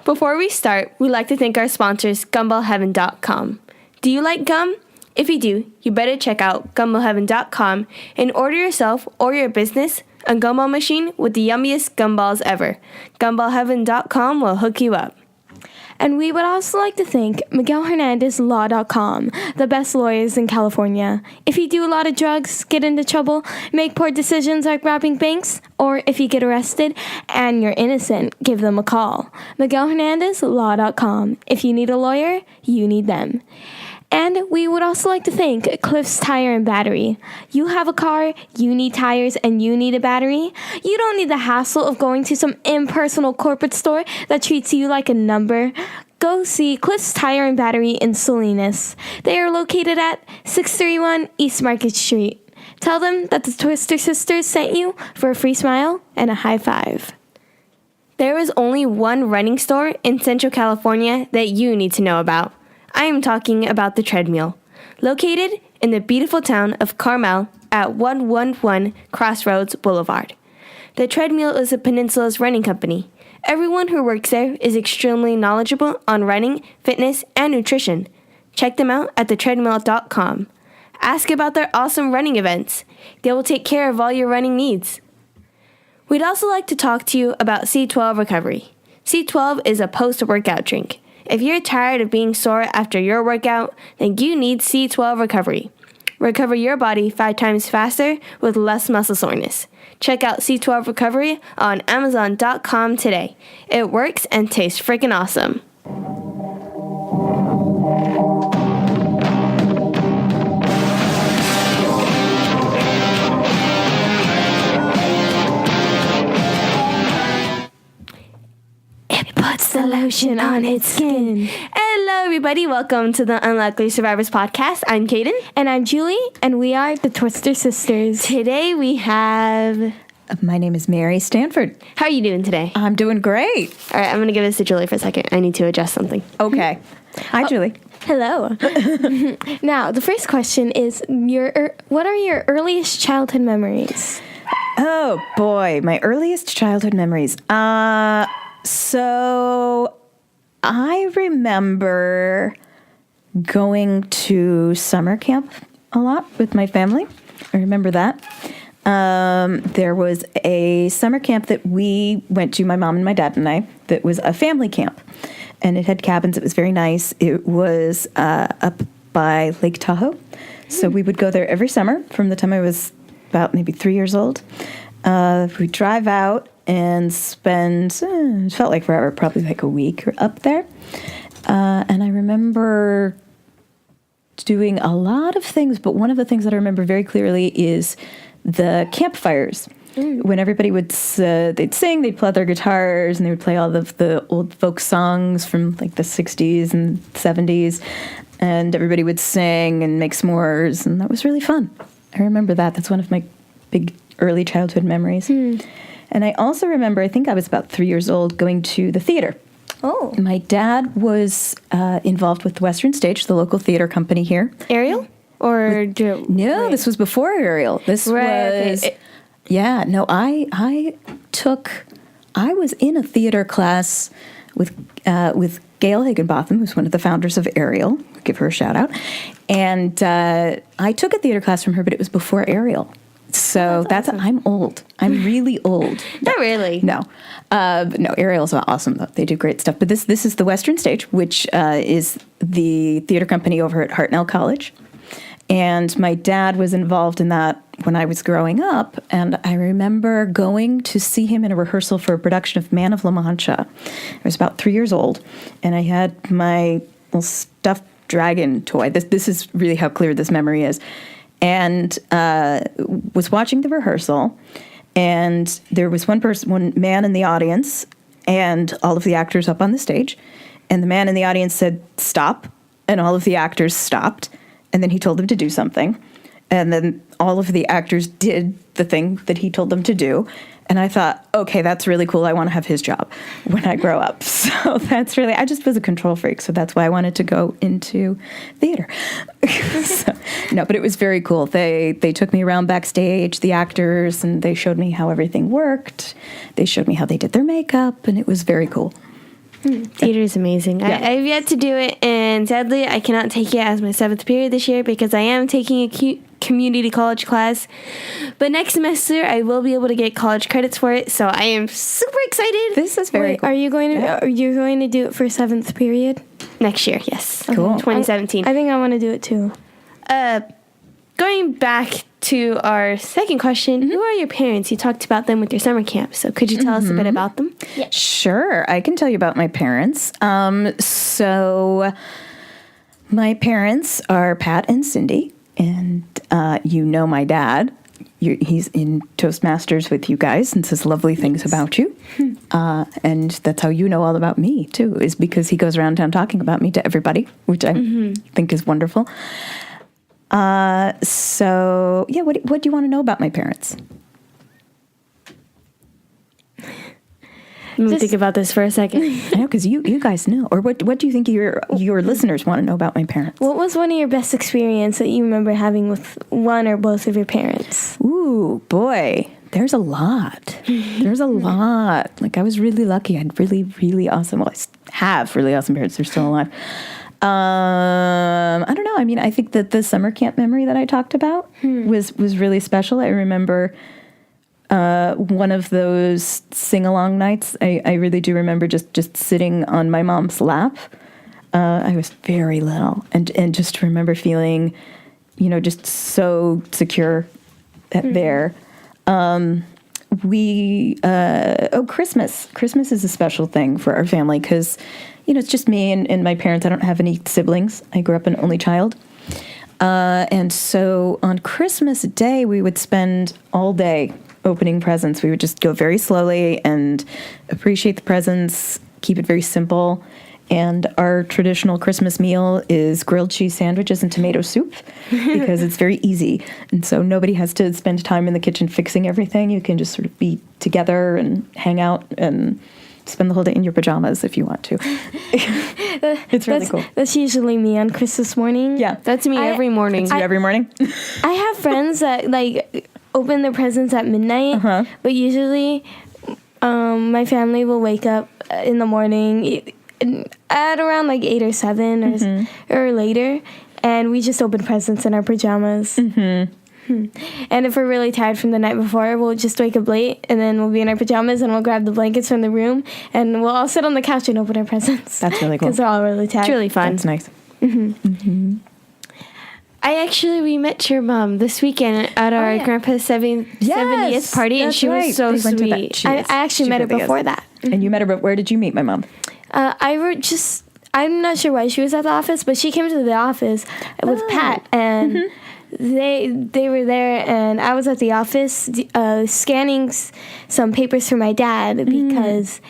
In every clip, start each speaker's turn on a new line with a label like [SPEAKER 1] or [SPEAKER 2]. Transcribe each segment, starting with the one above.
[SPEAKER 1] Before we start, we'd like to thank our sponsors, gumballheaven.com. Do you like gum? If you do, you better check out gumballheaven.com and order yourself or your business a gumball machine with the yummiest gumballs ever. Gumballheaven.com will hook you up.
[SPEAKER 2] And we would also like to thank MiguelHernandezLaw.com, the best lawyers in California. If you do a lot of drugs, get into trouble, make poor decisions like robbing banks, or if you get arrested and you're innocent, give them a call. MiguelHernandezLaw.com. If you need a lawyer, you need them. And we would also like to thank Cliff's Tire and Battery. You have a car, you need tires, and you need a battery. You don't need the hassle of going to some impersonal corporate store that treats you like a number. Go see Cliff's Tire and Battery in Salinas. They are located at 631 East Market Street. Tell them that the Twister Sisters sent you for a free smile and a high five.
[SPEAKER 1] There is only one running store in Central California that you need to know about. I am talking about the Treadmill, located in the beautiful town of Carmel at 111 Crossroads Boulevard. The Treadmill is a Peninsula's running company. Everyone who works there is extremely knowledgeable on running, fitness, and nutrition. Check them out at thetreadmill.com. Ask about their awesome running events. They will take care of all your running needs. We'd also like to talk to you about C12 Recovery. C12 is a post-workout drink. If you're tired of being sore after your workout, then you need C12 Recovery. Recover your body 5 times faster with less muscle soreness. Check out C12 Recovery on Amazon.com today. It works and tastes freaking awesome.
[SPEAKER 2] Puts the lotion on its skin.
[SPEAKER 1] Hello, everybody. Welcome to the Unlikely Survivors podcast. I'm Caden.
[SPEAKER 2] And I'm Julie, and we are the Twister Sisters.
[SPEAKER 1] Today we have...
[SPEAKER 3] My name is Mary Stanford.
[SPEAKER 1] How are you doing today?
[SPEAKER 3] I'm doing great.
[SPEAKER 1] All right, I'm going to give this to Julie for a second. I need to adjust something.
[SPEAKER 3] Okay. Hi, Julie.
[SPEAKER 2] Hello. Now, the first question is, what are your earliest childhood memories?
[SPEAKER 3] Oh, boy. My earliest childhood memories. So I remember going to summer camp a lot with my family. I remember that. There was a summer camp that we went to, my mom and my dad and I, that was a family camp. And it had cabins. It was very nice. It was up by Lake Tahoe. So we would go there every summer from the time I was about maybe 3 years old. We'd drive out and spend, it felt like forever, probably like a week up there. And I remember doing a lot of things, but one of the things that I remember very clearly is the campfires. When everybody would, they'd sing, they'd play their guitars, and they would play all of the old folk songs from like the 60s and 70s, and everybody would sing and make s'mores, and that was really fun. I remember that. That's one of my big early childhood memories. And I also remember, I think I was about 3 years old, going to the theater.
[SPEAKER 2] Oh.
[SPEAKER 3] My dad was involved with the Western Stage, the local theater company here.
[SPEAKER 1] Ariel? Or
[SPEAKER 3] No, this was before Ariel. This was... Yeah, no, I was in a theater class with Gail Higginbotham, who's one of the founders of Ariel. I'll give her a shout out. And I took a theater class from her, but it was before Ariel. So that's awesome. I'm old. I'm really old.
[SPEAKER 1] Not really.
[SPEAKER 3] No. No, Ariel's awesome, though. They do great stuff. But this is the Western Stage, which is the theater company over at Hartnell College. And my dad was involved in that when I was growing up. And I remember going to see him in a rehearsal for a production of Man of La Mancha. I was about 3 years old. And I had my little stuffed dragon toy. This is really how clear this memory is. And was watching the rehearsal, and there was one man in the audience, and all of the actors up on the stage, and the man in the audience said, "Stop," and all of the actors stopped, and then he told them to do something, and then all of the actors did the thing that he told them to do, and I thought, okay, that's really cool. I want to have his job when I grow up. So I just was a control freak. So that's why I wanted to go into theater. No, but it was very cool. They took me around backstage, the actors, and they showed me how everything worked. They showed me how they did their makeup, and it was very cool.
[SPEAKER 1] Theater is amazing.
[SPEAKER 3] Yeah.
[SPEAKER 1] I've yet to do it, and sadly, I cannot take it as my 7th period this year because I am taking a community college class. But next semester, I will be able to get college credits for it, so I am super excited.
[SPEAKER 3] This is very
[SPEAKER 2] Wait,
[SPEAKER 3] cool.
[SPEAKER 2] are you going to do it for 7th period?
[SPEAKER 1] Next year, yes.
[SPEAKER 3] Cool.
[SPEAKER 1] 2017.
[SPEAKER 2] I think I want to do it too.
[SPEAKER 1] Going back to our second question, who are your parents? You talked about them with your summer camp, so could you tell us a bit about them?
[SPEAKER 3] Sure, I can tell you about my parents. So my parents are Pat and Cindy, and you know my dad. He's in Toastmasters with you guys and says lovely things about you. And that's how you know all about me, too, is because he goes around town talking about me to everybody, which I think is wonderful. So, yeah, what do you want to know about my parents?
[SPEAKER 1] Let me think about this for a second.
[SPEAKER 3] I know, because you guys know. Or what do you think your listeners want to know about my parents?
[SPEAKER 2] What was one of your best experiences that you remember having with one or both of your parents?
[SPEAKER 3] Ooh, boy, there's a lot. There's a lot. Like, I was really lucky. I had really, really awesome, well, I have really awesome parents. They're still alive. I don't know. I mean, I think that the summer camp memory that I talked about was really special. I remember one of those sing-along nights. I really do remember just sitting on my mom's lap. I was very little, and just remember feeling, just so secure there. Christmas. Christmas is a special thing for our family because, it's just me and my parents. I don't have any siblings. I grew up an only child. And so on Christmas Day, we would spend all day opening presents. We would just go very slowly and appreciate the presents, keep it very simple. And our traditional Christmas meal is grilled cheese sandwiches and tomato soup because it's very easy. And so nobody has to spend time in the kitchen fixing everything. You can just sort of be together and hang out and spend the whole day in your pajamas if you want to. It's really cool.
[SPEAKER 2] That's usually me on Christmas morning.
[SPEAKER 3] Yeah.
[SPEAKER 1] That's me every morning.
[SPEAKER 3] That's you every morning?
[SPEAKER 2] I have friends that open their presents at midnight, but usually my family will wake up in the morning at around 8 or 7 or later, and we just open presents in our pajamas. And if we're really tired from the night before, we'll just wake up late, and then we'll be in our pajamas, and we'll grab the blankets from the room, and we'll all sit on the couch and open our presents.
[SPEAKER 3] That's really cool.
[SPEAKER 2] Because they're all really tired.
[SPEAKER 1] It's really fun.
[SPEAKER 3] That's nice.
[SPEAKER 1] We met your mom this weekend at our grandpa's 70th party, and she was so sweet.
[SPEAKER 2] I actually met her before that.
[SPEAKER 3] And you met her, but where did you meet my mom?
[SPEAKER 2] I'm not sure why she was at the office, but she came to the office with Pat, and they were there, and I was at the office scanning some papers for my dad because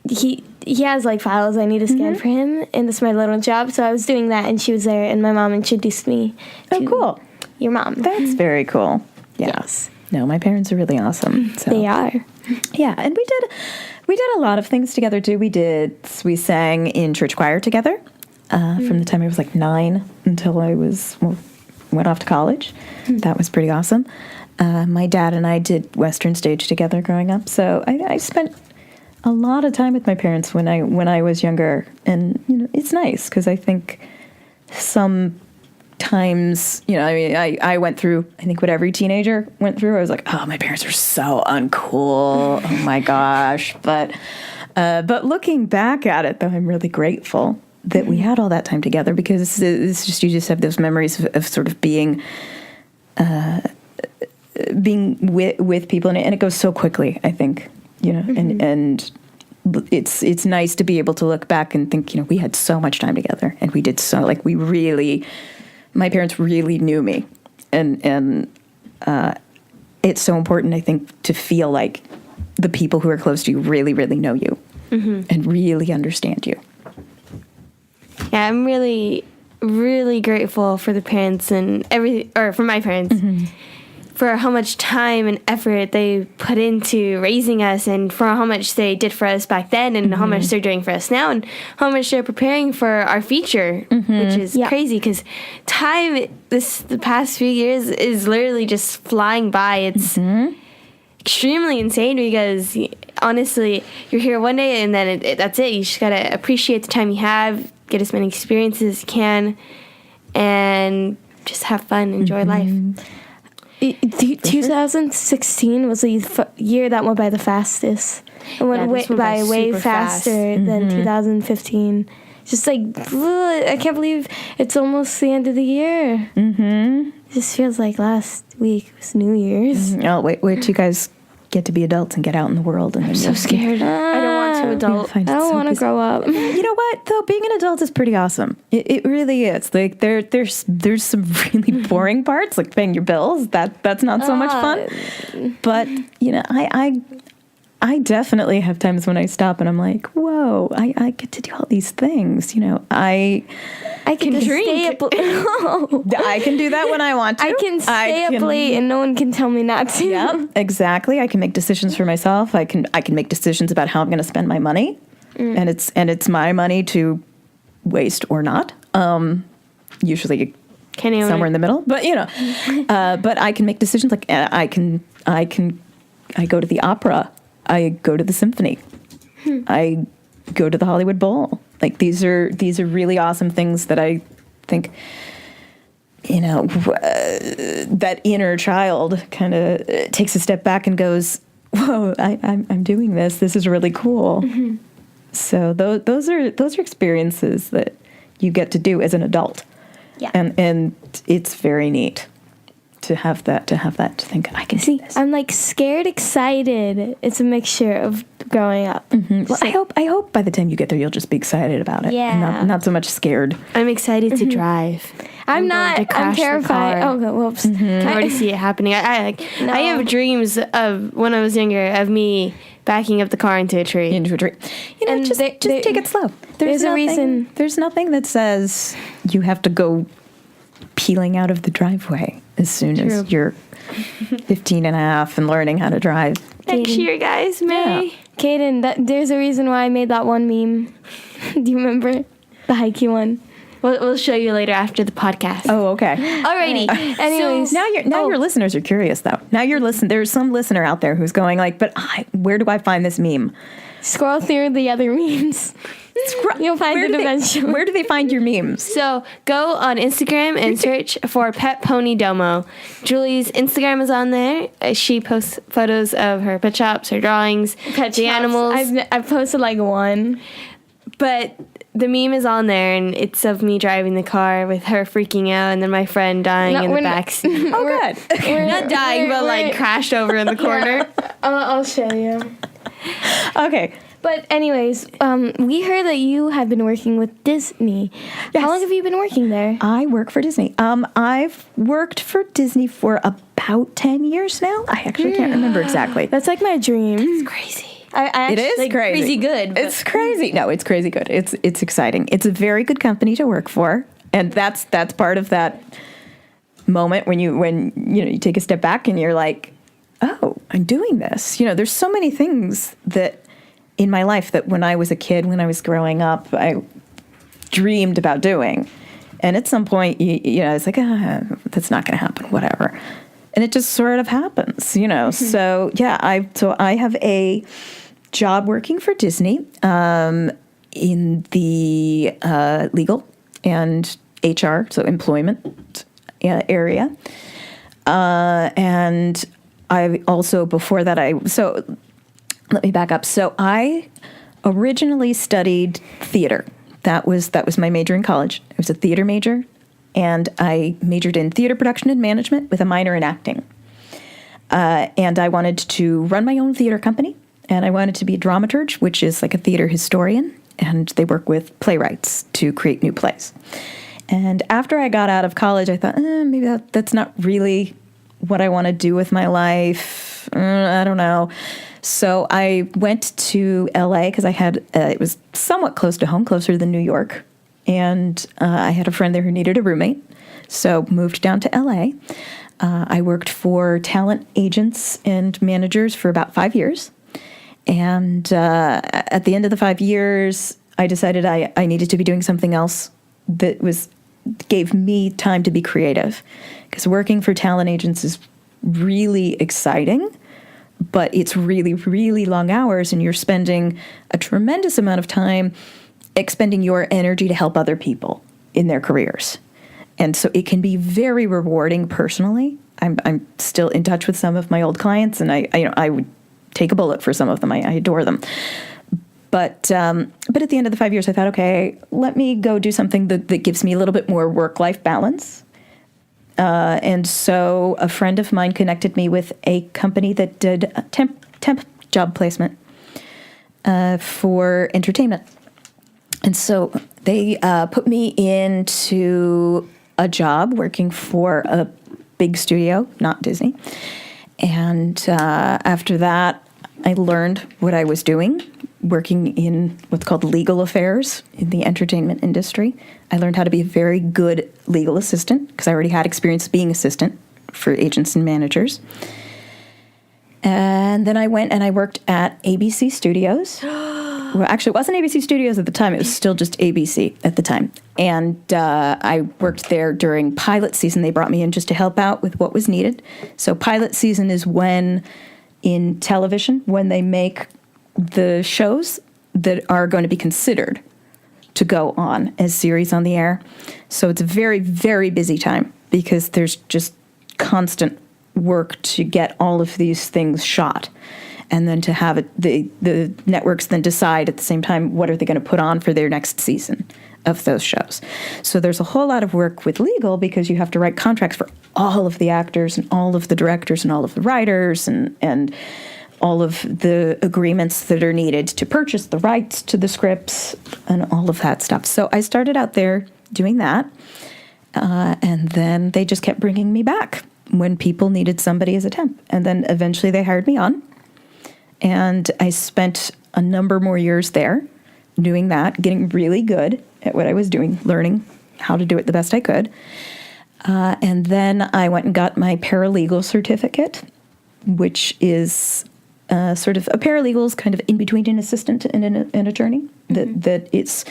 [SPEAKER 2] he has files I need to scan for him, and it's my little job. So I was doing that, and she was there, and my mom introduced me to your mom.
[SPEAKER 3] That's very cool. Yeah.
[SPEAKER 2] Yes.
[SPEAKER 3] No, my parents are really awesome. So.
[SPEAKER 2] They are.
[SPEAKER 3] Yeah, and we did a lot of things together too. We sang in church choir together from the time I was 9 until I went off to college. That was pretty awesome. My dad and I did Western stage together growing up, so I spent a lot of time with my parents when I was younger, and it's nice because I think sometimes I went through, I think what every teenager went through. I was like, oh, my parents are so uncool. Oh my gosh. But looking back at it, though, I'm really grateful that we had all that time together because it's just, you just have those memories of sort of being with people, and it goes so quickly, I think, and it's nice to be able to look back and think, we had so much time together, and we did so, my parents really knew me, and it's so important, I think, to feel like the people who are close to you really, really know you and really understand you.
[SPEAKER 1] Yeah, I'm really, really grateful for the parents and for my parents, for how much time and effort they put into raising us, and for how much they did for us back then, and how much they're doing for us now, and how much they're preparing for our future, which is crazy because time the past few years is literally just flying by. It's extremely insane because honestly, you're here one day and then that's it. You just gotta appreciate the time you have, get as many experiences as you can, and just have fun, enjoy life.
[SPEAKER 2] 2016 was the year that went by the fastest. It went by way faster than 2015. Just like, I can't believe it's almost the end of the year. It just feels like last week was New Year's.
[SPEAKER 3] Oh, wait till you guys get to be adults and get out in the world. And
[SPEAKER 2] I'm so scared.
[SPEAKER 1] I don't want to adult.
[SPEAKER 2] I don't want to grow up.
[SPEAKER 3] You know what, though? Being an adult is pretty awesome. It really is. Like, there's some really boring parts, like paying your bills. That's not so much fun. But, you know, I definitely have times when I stop and I'm like, whoa, I get to do all these things. You know, I
[SPEAKER 2] can stay up.
[SPEAKER 3] I can do that when I want to.
[SPEAKER 2] I can stay up late and no one can tell me not to.
[SPEAKER 3] Yep, exactly. I can make decisions for myself. I can make decisions about how I'm going to spend my money, and it's my money to waste or not. Usually somewhere in the middle, but you know, but I can make decisions. Like I go to the opera. I go to the symphony. I go to the Hollywood Bowl. Like these are really awesome things that I think, you know, that inner child kind of takes a step back and goes, "Whoa, I'm doing this. This is really cool." So those are experiences that you get to do as an adult.
[SPEAKER 2] Yeah,
[SPEAKER 3] and it's very neat to have that to think I can see this.
[SPEAKER 2] I'm like scared, excited. It's a mixture of growing up.
[SPEAKER 3] Well, I hope by the time you get there you'll just be excited about it.
[SPEAKER 2] Yeah,
[SPEAKER 3] and not so much scared.
[SPEAKER 1] I'm excited to drive.
[SPEAKER 2] I'm not. I'm terrified. Oh, whoops!
[SPEAKER 1] I can already see it happening. I have dreams of when I was younger of me backing up the car into a tree.
[SPEAKER 3] You know, and just take it slow.
[SPEAKER 2] There's a reason.
[SPEAKER 3] There's nothing that says you have to go peeling out of the driveway as soon as you're 15 and a half and learning how to drive.
[SPEAKER 1] Next year, guys, May.
[SPEAKER 2] Yeah. Caden, there's a reason why I made that one meme. Do you remember? The hikey one.
[SPEAKER 1] We'll show you later after the podcast.
[SPEAKER 3] Oh, okay.
[SPEAKER 1] Alrighty.
[SPEAKER 2] Anyways,
[SPEAKER 3] so now your listeners are curious, though. Now there's some listener out there who's going like, but where do I find this meme?
[SPEAKER 2] Scroll through the other memes. You'll find it eventually.
[SPEAKER 3] Where do they find your memes?
[SPEAKER 1] So go on Instagram and search for Pet Pony Domo. Julie's Instagram is on there. She posts photos of her pet shops, her drawings, the animals.
[SPEAKER 2] I've posted like one.
[SPEAKER 1] But the meme is on there, and it's of me driving the car with her freaking out, and then my friend dying in the backseat.
[SPEAKER 3] Oh, good.
[SPEAKER 1] We're not dying, but like crashed over in the corner.
[SPEAKER 2] I'll show you.
[SPEAKER 3] Okay.
[SPEAKER 2] But anyways, we heard that you have been working with Disney. Yes. How long have you been working there?
[SPEAKER 3] I work for Disney. I've worked for Disney for about 10 years now. I actually can't remember exactly.
[SPEAKER 2] That's like my dream.
[SPEAKER 1] It's crazy.
[SPEAKER 3] It is
[SPEAKER 1] like crazy good.
[SPEAKER 3] It's crazy. No, it's crazy good. It's exciting. It's a very good company to work for, and that's part of that moment when you take a step back and you're like, oh, I'm doing this. You know, there's so many things that in my life that when I was a kid, when I was growing up, I dreamed about doing, and at some point, you know, it's like, that's not going to happen. Whatever, and it just sort of happens. You know, so yeah, I have a job working for Disney in the legal and HR, so employment area. And I also, before that, so let me back up. So I originally studied theater. That was my major in college. I was a theater major, and I majored in theater production and management with a minor in acting. And I wanted to run my own theater company. And I wanted to be a dramaturge, which is like a theater historian, and they work with playwrights to create new plays. And after I got out of college, I thought, maybe that's not really what I want to do with my life. I don't know. So I went to LA because I had, it was somewhat close to home, closer than New York. And I had a friend there who needed a roommate. So moved down to LA. I worked for talent agents and managers for about 5 years. And at the end of the 5 years, I decided I needed to be doing something else that gave me time to be creative. Because working for talent agents is really exciting, but it's really, really long hours, and you're spending a tremendous amount of time expending your energy to help other people in their careers. And so it can be very rewarding personally. I'm still in touch with some of my old clients, and I would take a bullet for some of them. I adore them. But at the end of the 5 years, I thought, okay, let me go do something that gives me a little bit more work-life balance. And so a friend of mine connected me with a company that did a temp job placement for entertainment. And so they put me into a job working for a big studio, not Disney. And after that, I learned what I was doing, working in what's called legal affairs in the entertainment industry. I learned how to be a very good legal assistant because I already had experience being assistant for agents and managers. And then I went and I worked at ABC Studios. Well, actually, it wasn't ABC Studios at the time. It was still just ABC at the time. And I worked there during pilot season. They brought me in just to help out with what was needed. So pilot season is when, in television, when they make the shows that are going to be considered to go on as series on the air. So it's a very, very busy time because there's just constant work to get all of these things shot. And then to have it, the networks then decide at the same time what are they going to put on for their next season of those shows. So there's a whole lot of work with legal because you have to write contracts for all of the actors and all of the directors and all of the writers and all of the agreements that are needed to purchase the rights to the scripts and all of that stuff. So I started out there doing that, and then they just kept bringing me back when people needed somebody as a temp. And then eventually they hired me on. And I spent a number more years there doing that, getting really good at what I was doing, learning how to do it the best I could. And then I went and got my paralegal certificate, which is sort of a paralegal is kind of in between an assistant and an attorney. Mm-hmm. That it's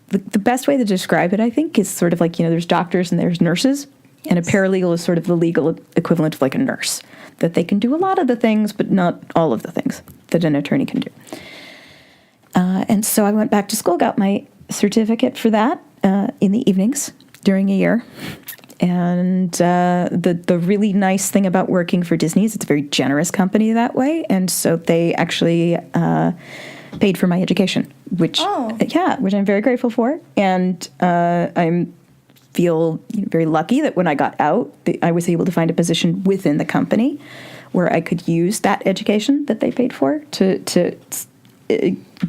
[SPEAKER 3] the best way to describe it, I think, is sort of like, there's doctors and there's nurses. Yes. And a paralegal is sort of the legal equivalent of like a nurse, that they can do a lot of the things, but not all of the things that an attorney can do. And so I went back to school, got my certificate for that in the evenings during a year. And the really nice thing about working for Disney is it's a very generous company that way. And so they actually paid for my education, which I'm very grateful for. And I'm feel very lucky that when I got out, I was able to find a position within the company where I could use that education that they paid for to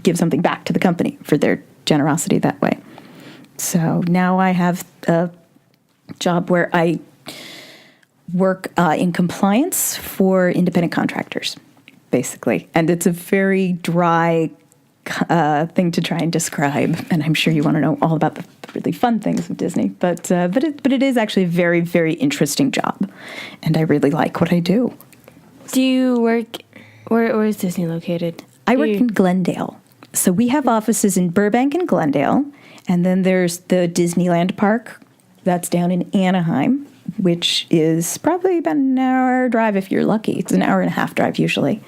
[SPEAKER 3] give something back to the company for their generosity that way. So now I have a job where I work in compliance for independent contractors, basically. And it's a very dry thing to try and describe, and I'm sure you want to know all about the really fun things of Disney. But it is actually a very, very interesting job, and I really like what I do.
[SPEAKER 1] Do you work? Where is Disney located?
[SPEAKER 3] I work in Glendale, so we have offices in Burbank and Glendale, and then there's the Disneyland Park that's down in Anaheim, which is probably about an hour drive if you're lucky. It's an hour and a half drive usually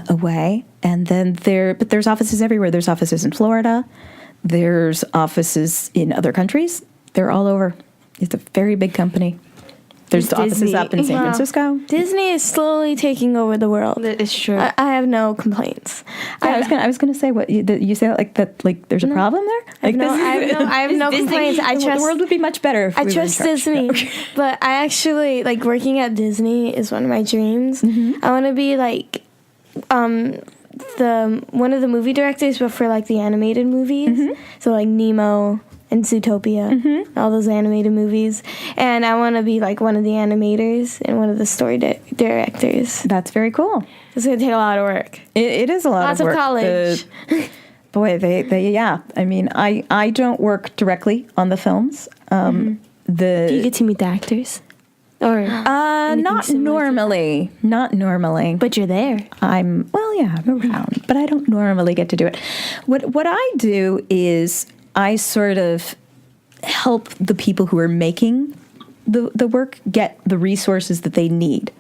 [SPEAKER 3] away. And then there's offices everywhere. There's offices in Florida. There's offices in other countries. They're all over. It's a very big company. There's offices up in San Francisco.
[SPEAKER 2] Disney is slowly taking over the world.
[SPEAKER 1] It's true.
[SPEAKER 2] I have no complaints.
[SPEAKER 3] Yeah, I was gonna say what you say that like there's a problem there. Like
[SPEAKER 2] I have no complaints. I trust
[SPEAKER 3] the world would be much better. If
[SPEAKER 2] I trust Disney, but I actually like working at Disney is one of my dreams. Mm-hmm. I want to be like one of the movie directors, but for like the animated movies. Mm-hmm. So like Nemo and Zootopia, all those animated movies. And I want to be like one of the animators and one of the story directors.
[SPEAKER 3] That's very cool.
[SPEAKER 2] It's going to take a lot of work.
[SPEAKER 3] It is a lot
[SPEAKER 2] Lots
[SPEAKER 3] of work.
[SPEAKER 2] Lots of college.
[SPEAKER 3] Boy, they yeah. I mean, I don't work directly on the films.
[SPEAKER 1] Do you get to meet the actors? Or
[SPEAKER 3] not normally. Not normally.
[SPEAKER 1] But you're there.
[SPEAKER 3] I'm around, but I don't normally get to do it. What I do is I sort of help the people who are making the work get the resources that they need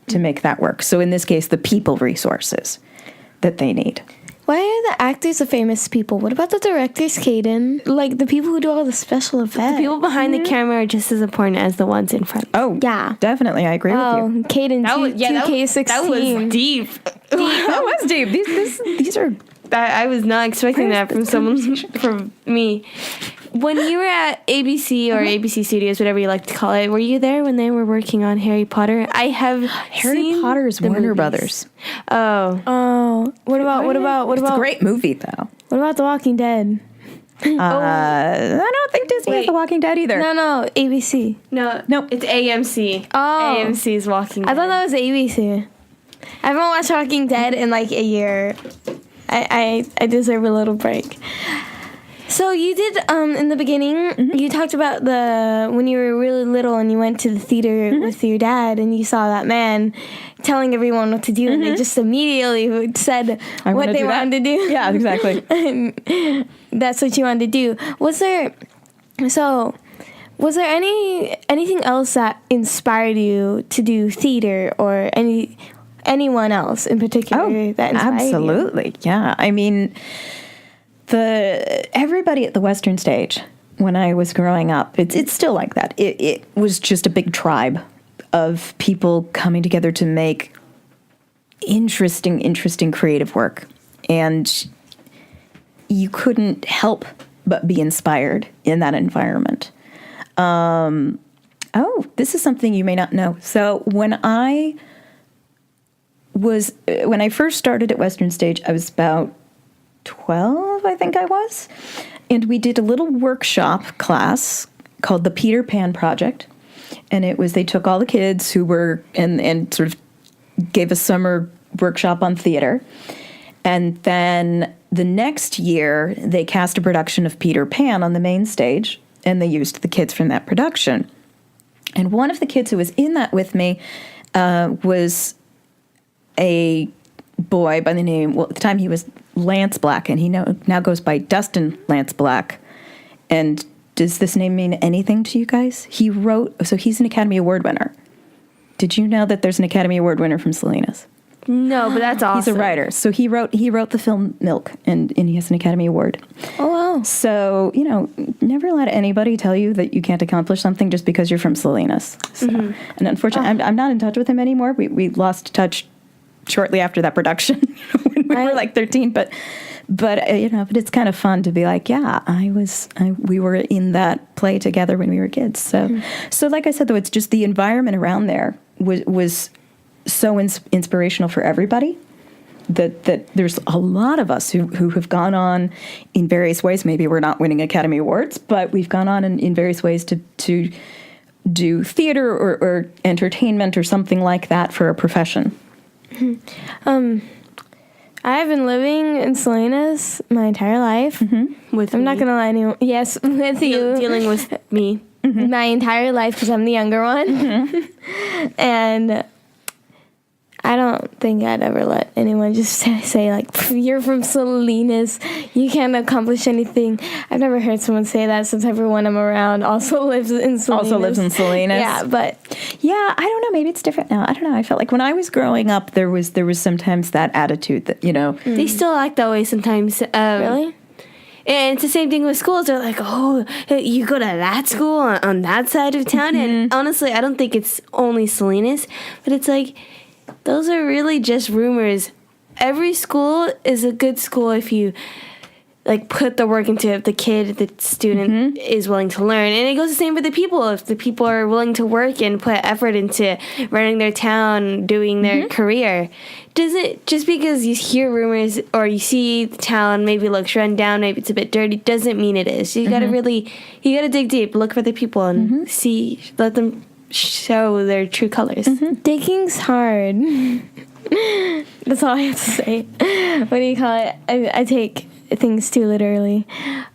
[SPEAKER 3] to make that work. So in this case, the people resources that they need.
[SPEAKER 2] Why are the actors the famous people? What about the directors, Caden? Like the people who do all the special effects.
[SPEAKER 1] The people behind the camera are just as important as the ones in front.
[SPEAKER 3] Oh,
[SPEAKER 2] Yeah.
[SPEAKER 3] Definitely. I agree with
[SPEAKER 2] Oh,
[SPEAKER 3] you.
[SPEAKER 2] Caden, 2K16.
[SPEAKER 1] That was deep.
[SPEAKER 3] That was deep. These are...
[SPEAKER 1] I was not expecting that from someone, from me. When you were at ABC or ABC Studios, whatever you like to call it, were you there when they were working on Harry Potter? I have
[SPEAKER 3] Harry
[SPEAKER 1] seen
[SPEAKER 3] Potter's
[SPEAKER 1] the
[SPEAKER 3] Warner
[SPEAKER 1] movies.
[SPEAKER 3] Brothers.
[SPEAKER 2] Oh, what about
[SPEAKER 3] It's a great movie, though.
[SPEAKER 2] what about The Walking Dead?
[SPEAKER 3] I don't think Disney has
[SPEAKER 1] Wait.
[SPEAKER 3] The Walking Dead either.
[SPEAKER 2] No, ABC.
[SPEAKER 1] No,
[SPEAKER 3] Nope.
[SPEAKER 1] it's AMC.
[SPEAKER 2] Oh.
[SPEAKER 1] AMC's Walking Dead.
[SPEAKER 2] I thought that was ABC. I haven't watched Walking Dead in like a year. I deserve a little break. So you did in the beginning. You talked about when you were really little and you went to the theater with your dad and you saw that man telling everyone what to do and they just immediately said what they wanted to do.
[SPEAKER 3] Yeah, exactly.
[SPEAKER 2] That's what you wanted to do. Was there anything else that inspired you to do theater or anyone else in particular that inspired you?
[SPEAKER 3] Absolutely. Yeah. I mean, everybody at the Western Stage when I was growing up, it's still like that. It was just a big tribe of people coming together to make interesting creative work. And you couldn't help but be inspired in that environment. This is something you may not know. So when I first started at Western Stage, I was about 12, I think I was. And we did a little workshop class called the Peter Pan Project. And they took all the kids who were, and sort of gave a summer workshop on theater. And then the next year, they cast a production of Peter Pan on the main stage, and they used the kids from that production. And one of the kids who was in that with me was a boy by the name, well, at the time he was Lance Black, and he now goes by Dustin Lance Black. And does this name mean anything to you guys? So he's an Academy Award winner. Did you know that there's an Academy Award winner from Salinas?
[SPEAKER 1] No, but that's awesome.
[SPEAKER 3] He's a writer. So he wrote the film Milk, and he has an Academy Award.
[SPEAKER 2] Oh, wow.
[SPEAKER 3] So, never let anybody tell you that you can't accomplish something just because you're from Salinas. So, and unfortunately, I'm not in touch with him anymore. We lost touch shortly after that production when we were like 13. But it's kind of fun to be like, yeah, we were in that play together when we were kids. So, so like I said, though, it's just the environment around there was so inspirational for everybody that there's a lot of us who have gone on in various ways. Maybe we're not winning Academy Awards, but we've gone on in various ways to do theater or entertainment or something like that for a profession.
[SPEAKER 2] I have been living in Salinas my entire life. I'm not gonna lie to you. Yes, with you.
[SPEAKER 1] Dealing with me.
[SPEAKER 2] My entire life because I'm the younger one. And I don't think I'd ever let anyone just say like, you're from Salinas, you can't accomplish anything. I've never heard someone say that since everyone I'm around also lives in Salinas. Yeah, but
[SPEAKER 3] yeah, I don't know. Maybe it's different now. I don't know. I felt like when I was growing up, there was sometimes that attitude that
[SPEAKER 1] They still act that way sometimes.
[SPEAKER 2] really?
[SPEAKER 1] And it's the same thing with schools. They're like, oh, you go to that school on that side of town? And honestly, I don't think it's only Salinas, but it's like, those are really just rumors. Every school is a good school if you like put the work into it, if the student is willing to learn. And it goes the same for the people. If the people are willing to work and put effort into running their town, doing their career, just because you hear rumors or you see the town maybe looks run down, maybe it's a bit dirty, doesn't mean it is. You gotta dig deep, look for the people and let them show their true colors.
[SPEAKER 2] Digging's hard. That's all I have to say. What do you call it? I take things too literally.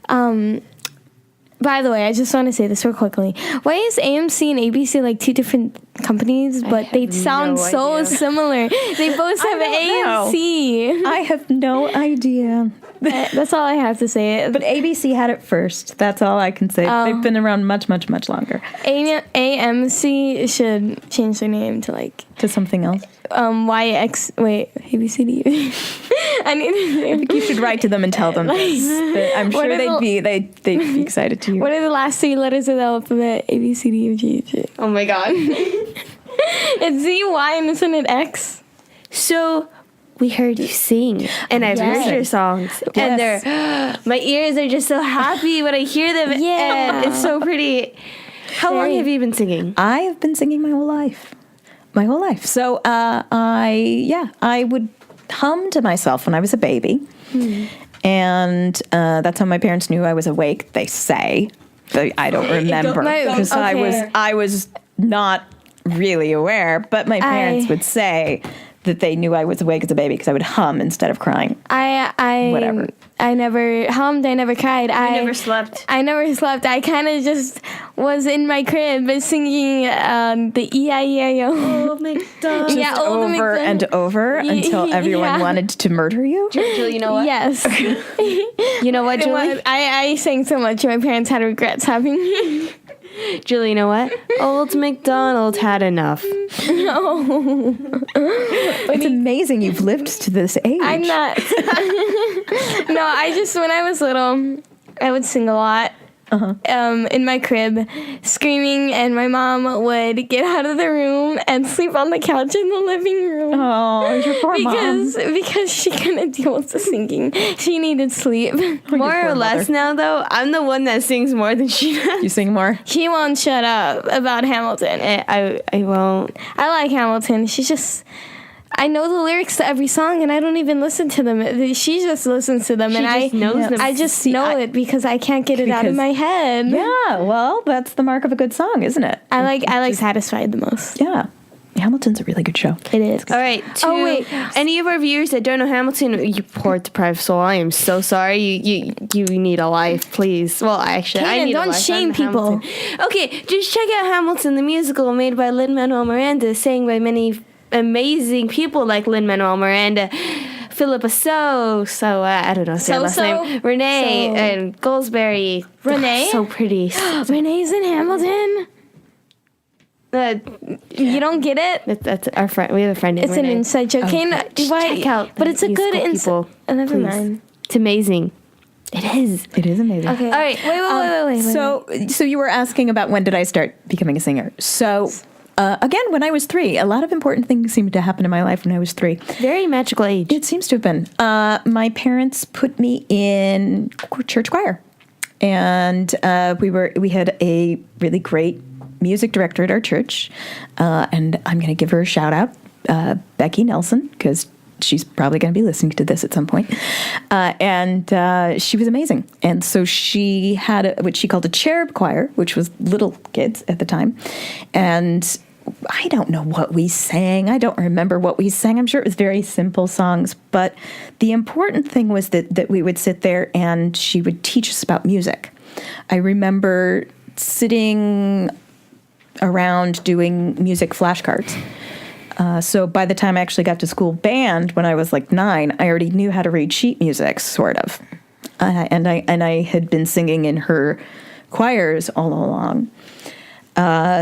[SPEAKER 2] By the way, I just want to say this real quickly. Why is AMC and ABC like two different companies, but they sound so similar? They both have AMC.
[SPEAKER 3] I have no idea.
[SPEAKER 2] That's all I have to say.
[SPEAKER 3] But ABC had it first. That's all I can say. They've been around much, much, much longer.
[SPEAKER 2] AMC should change their name to like
[SPEAKER 3] To something else.
[SPEAKER 2] YX. Wait, ABCD. I need
[SPEAKER 3] I think you should write to them and tell them this. I'm sure they'd be excited to hear.
[SPEAKER 2] What are the last 3 letters of the alphabet? A B C D F G H I.
[SPEAKER 1] Oh my god.
[SPEAKER 2] It's Z Y and isn't it X?
[SPEAKER 1] So we heard you sing, and I've
[SPEAKER 2] Yes.
[SPEAKER 1] heard your songs, and my ears are just so happy when I hear them.
[SPEAKER 2] Yeah.
[SPEAKER 1] And it's so pretty. How long have you been singing?
[SPEAKER 3] I have been singing my whole life. So I would hum to myself when I was a baby. And that's how my parents knew I was awake, they say. But I don't remember because I was not really aware, but my parents would say that they knew I was awake as a baby because I would hum instead of crying.
[SPEAKER 2] Whatever. I never hummed. I never cried. I
[SPEAKER 1] never slept.
[SPEAKER 2] I never slept. I kind of just was in my crib singing the E-I-E-I-O.
[SPEAKER 1] Old MacDonald.
[SPEAKER 2] Yeah, Old
[SPEAKER 3] Over
[SPEAKER 2] MacDonald.
[SPEAKER 3] and over until everyone wanted to murder you.
[SPEAKER 1] Julie, you know what?
[SPEAKER 2] Yes.
[SPEAKER 1] You know what, Julie?
[SPEAKER 2] I sang so much. My parents had regrets having me.
[SPEAKER 1] Julie, you know what? Old MacDonald had enough.
[SPEAKER 2] No.
[SPEAKER 3] It's amazing you've lived to this age.
[SPEAKER 2] I'm not. No, when I was little, I would sing a lot. In my crib, screaming, and my mom would get out of the room and sleep on the couch in the living room.
[SPEAKER 3] Oh, your poor mom.
[SPEAKER 2] Because she couldn't deal with the singing. She needed sleep.
[SPEAKER 1] More or less now, though, I'm the one that sings more than she does.
[SPEAKER 3] You sing more?
[SPEAKER 2] She won't shut up about Hamilton.
[SPEAKER 1] I won't.
[SPEAKER 2] I like Hamilton. I know the lyrics to every song, and I don't even listen to them. She just listens to them,
[SPEAKER 1] She just knows them.
[SPEAKER 2] I just know it because I can't get it out of my head.
[SPEAKER 3] Yeah, well, that's the mark of a good song, isn't it?
[SPEAKER 2] I like Satisfied the most.
[SPEAKER 3] Yeah. Hamilton's a really good show.
[SPEAKER 2] It is.
[SPEAKER 1] All right.
[SPEAKER 2] wait.
[SPEAKER 1] Any of our viewers that don't know Hamilton, you poor deprived soul, I am so sorry. You need a life, please. Well, actually, I
[SPEAKER 2] Caden,
[SPEAKER 1] need a
[SPEAKER 2] don't
[SPEAKER 1] life.
[SPEAKER 2] shame
[SPEAKER 1] I'm
[SPEAKER 2] people.
[SPEAKER 1] Hamilton. Okay, just check out Hamilton, the musical made by Lin-Manuel Miranda, sang by many amazing people like Lin-Manuel Miranda, Philippa I don't know, say her last name. Renee and Goldsberry.
[SPEAKER 2] Renee?
[SPEAKER 1] So pretty.
[SPEAKER 2] Renee's in Hamilton. You don't get it?
[SPEAKER 1] That's our friend. We have a friend named
[SPEAKER 2] It's an
[SPEAKER 1] Renee.
[SPEAKER 2] inside joke.
[SPEAKER 1] Just check out
[SPEAKER 2] but it's a good
[SPEAKER 1] musical people.
[SPEAKER 2] Never
[SPEAKER 1] please.
[SPEAKER 2] mind.
[SPEAKER 1] It's amazing. It is.
[SPEAKER 3] It is amazing.
[SPEAKER 2] Okay.
[SPEAKER 1] All right.
[SPEAKER 2] Wait.
[SPEAKER 3] So you were asking about when did I start becoming a singer? So again, when I was 3, a lot of important things seemed to happen in my life when I was 3.
[SPEAKER 1] Very magical age.
[SPEAKER 3] It seems to have been. My parents put me in church choir, and we had a really great music director at our church, and I'm going to give her a shout out, Becky Nelson, because she's probably going to be listening to this at some point. And she was amazing. And so she had what she called a cherub choir, which was little kids at the time. And I don't know what we sang. I don't remember what we sang. I'm sure it was very simple songs. But the important thing was that we would sit there and she would teach us about music. I remember sitting around doing music flashcards. So by the time I actually got to school band, when I was like 9, I already knew how to read sheet music, sort of. And I had been singing in her choirs all along.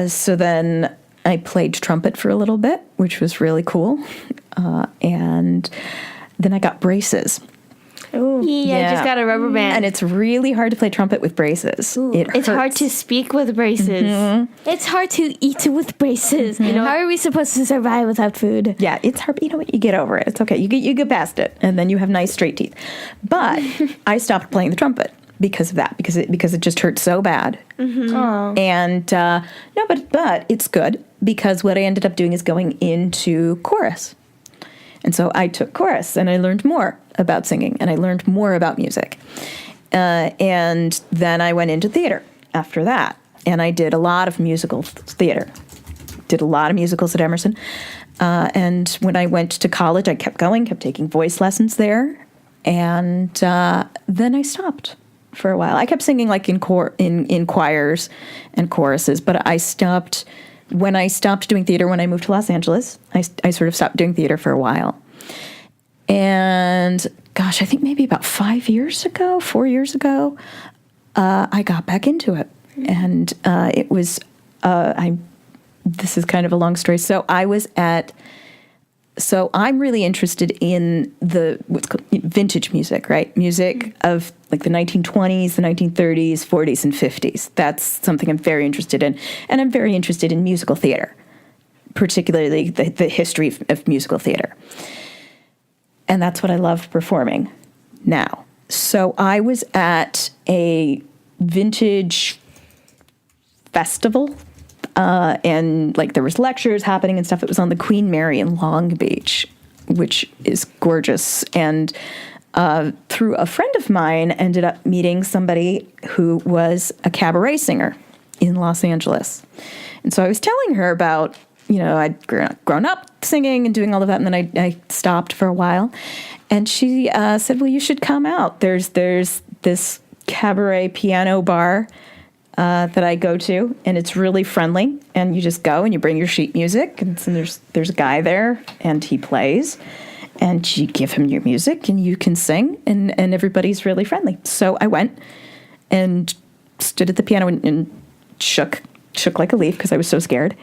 [SPEAKER 3] So then I played trumpet for a little bit, which was really cool. And then I got braces.
[SPEAKER 2] Ooh.
[SPEAKER 1] Yeah, I just got a rubber band.
[SPEAKER 3] And it's really hard to play trumpet with braces.
[SPEAKER 1] It's hard to speak with braces.
[SPEAKER 3] Mm-hmm.
[SPEAKER 2] It's hard to eat with braces. You know, how are we supposed to survive without food?
[SPEAKER 3] Yeah, it's hard. But you know what? You get over it. It's okay. You get past it, and then you have nice straight teeth. But I stopped playing the trumpet because of that. Because it just hurt so bad.
[SPEAKER 2] Oh.
[SPEAKER 3] And no, but it's good because what I ended up doing is going into chorus. And so I took chorus, and I learned more about singing, and I learned more about music. And then I went into theater after that, and I did a lot of musical theater. Did a lot of musicals at Emerson. And when I went to college, I kept going, kept taking voice lessons there, and then I stopped for a while. I kept singing like in choirs and choruses, but I stopped. When I stopped doing theater, when I moved to Los Angeles, I sort of stopped doing theater for a while. And gosh, I think maybe about 4 years ago, I got back into it. And it was, this is kind of a long story. So I'm really interested in what's called vintage music, right? Music of like the 1920s, the 1930s, 40s, and 50s. That's something I'm very interested in. And I'm very interested in musical theater, particularly the history of musical theater. And that's what I love performing now. So I was at a vintage festival, and like there was lectures happening and stuff. It was on the Queen Mary in Long Beach, which is gorgeous. And through a friend of mine, ended up meeting somebody who was a cabaret singer in Los Angeles. And so I was telling her about, I'd grown up singing and doing all of that, and then I stopped for a while. And she said, well, you should come out. There's this cabaret piano bar that I go to, and it's really friendly. And you just go and you bring your sheet music, and so there's a guy there, and he plays. And you give him your music, and you can sing, and everybody's really friendly. So I went and stood at the piano and shook like a leaf because I was so scared.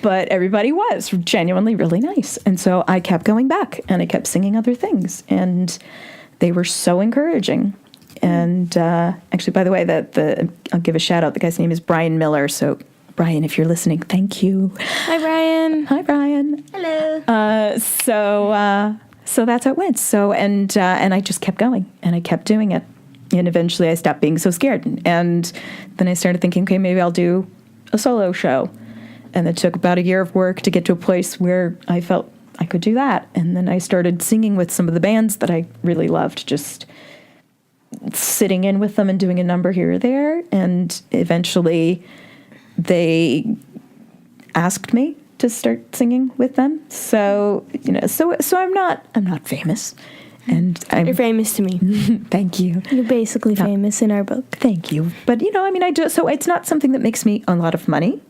[SPEAKER 3] But everybody was genuinely really nice. And so I kept going back, and I kept singing other things. And they were so encouraging. And actually, by the way, I'll give a shout out. The guy's name is Brian Miller. So, Brian, if you're listening, thank you.
[SPEAKER 2] Hi, Brian.
[SPEAKER 3] Hi, Brian.
[SPEAKER 1] Hello.
[SPEAKER 3] So that's how it went. So, and I just kept going, and I kept doing it. And eventually I stopped being so scared. And then I started thinking, okay, maybe I'll do a solo show. And it took about a year of work to get to a place where I felt I could do that. And then I started singing with some of the bands that I really loved, just sitting in with them and doing a number here or there. And eventually they asked me to start singing with them. So, so I'm not famous. And
[SPEAKER 1] You're famous to me.
[SPEAKER 3] Thank you.
[SPEAKER 2] You're basically famous in our book.
[SPEAKER 3] Thank you. But, so it's not something that makes me a lot of money.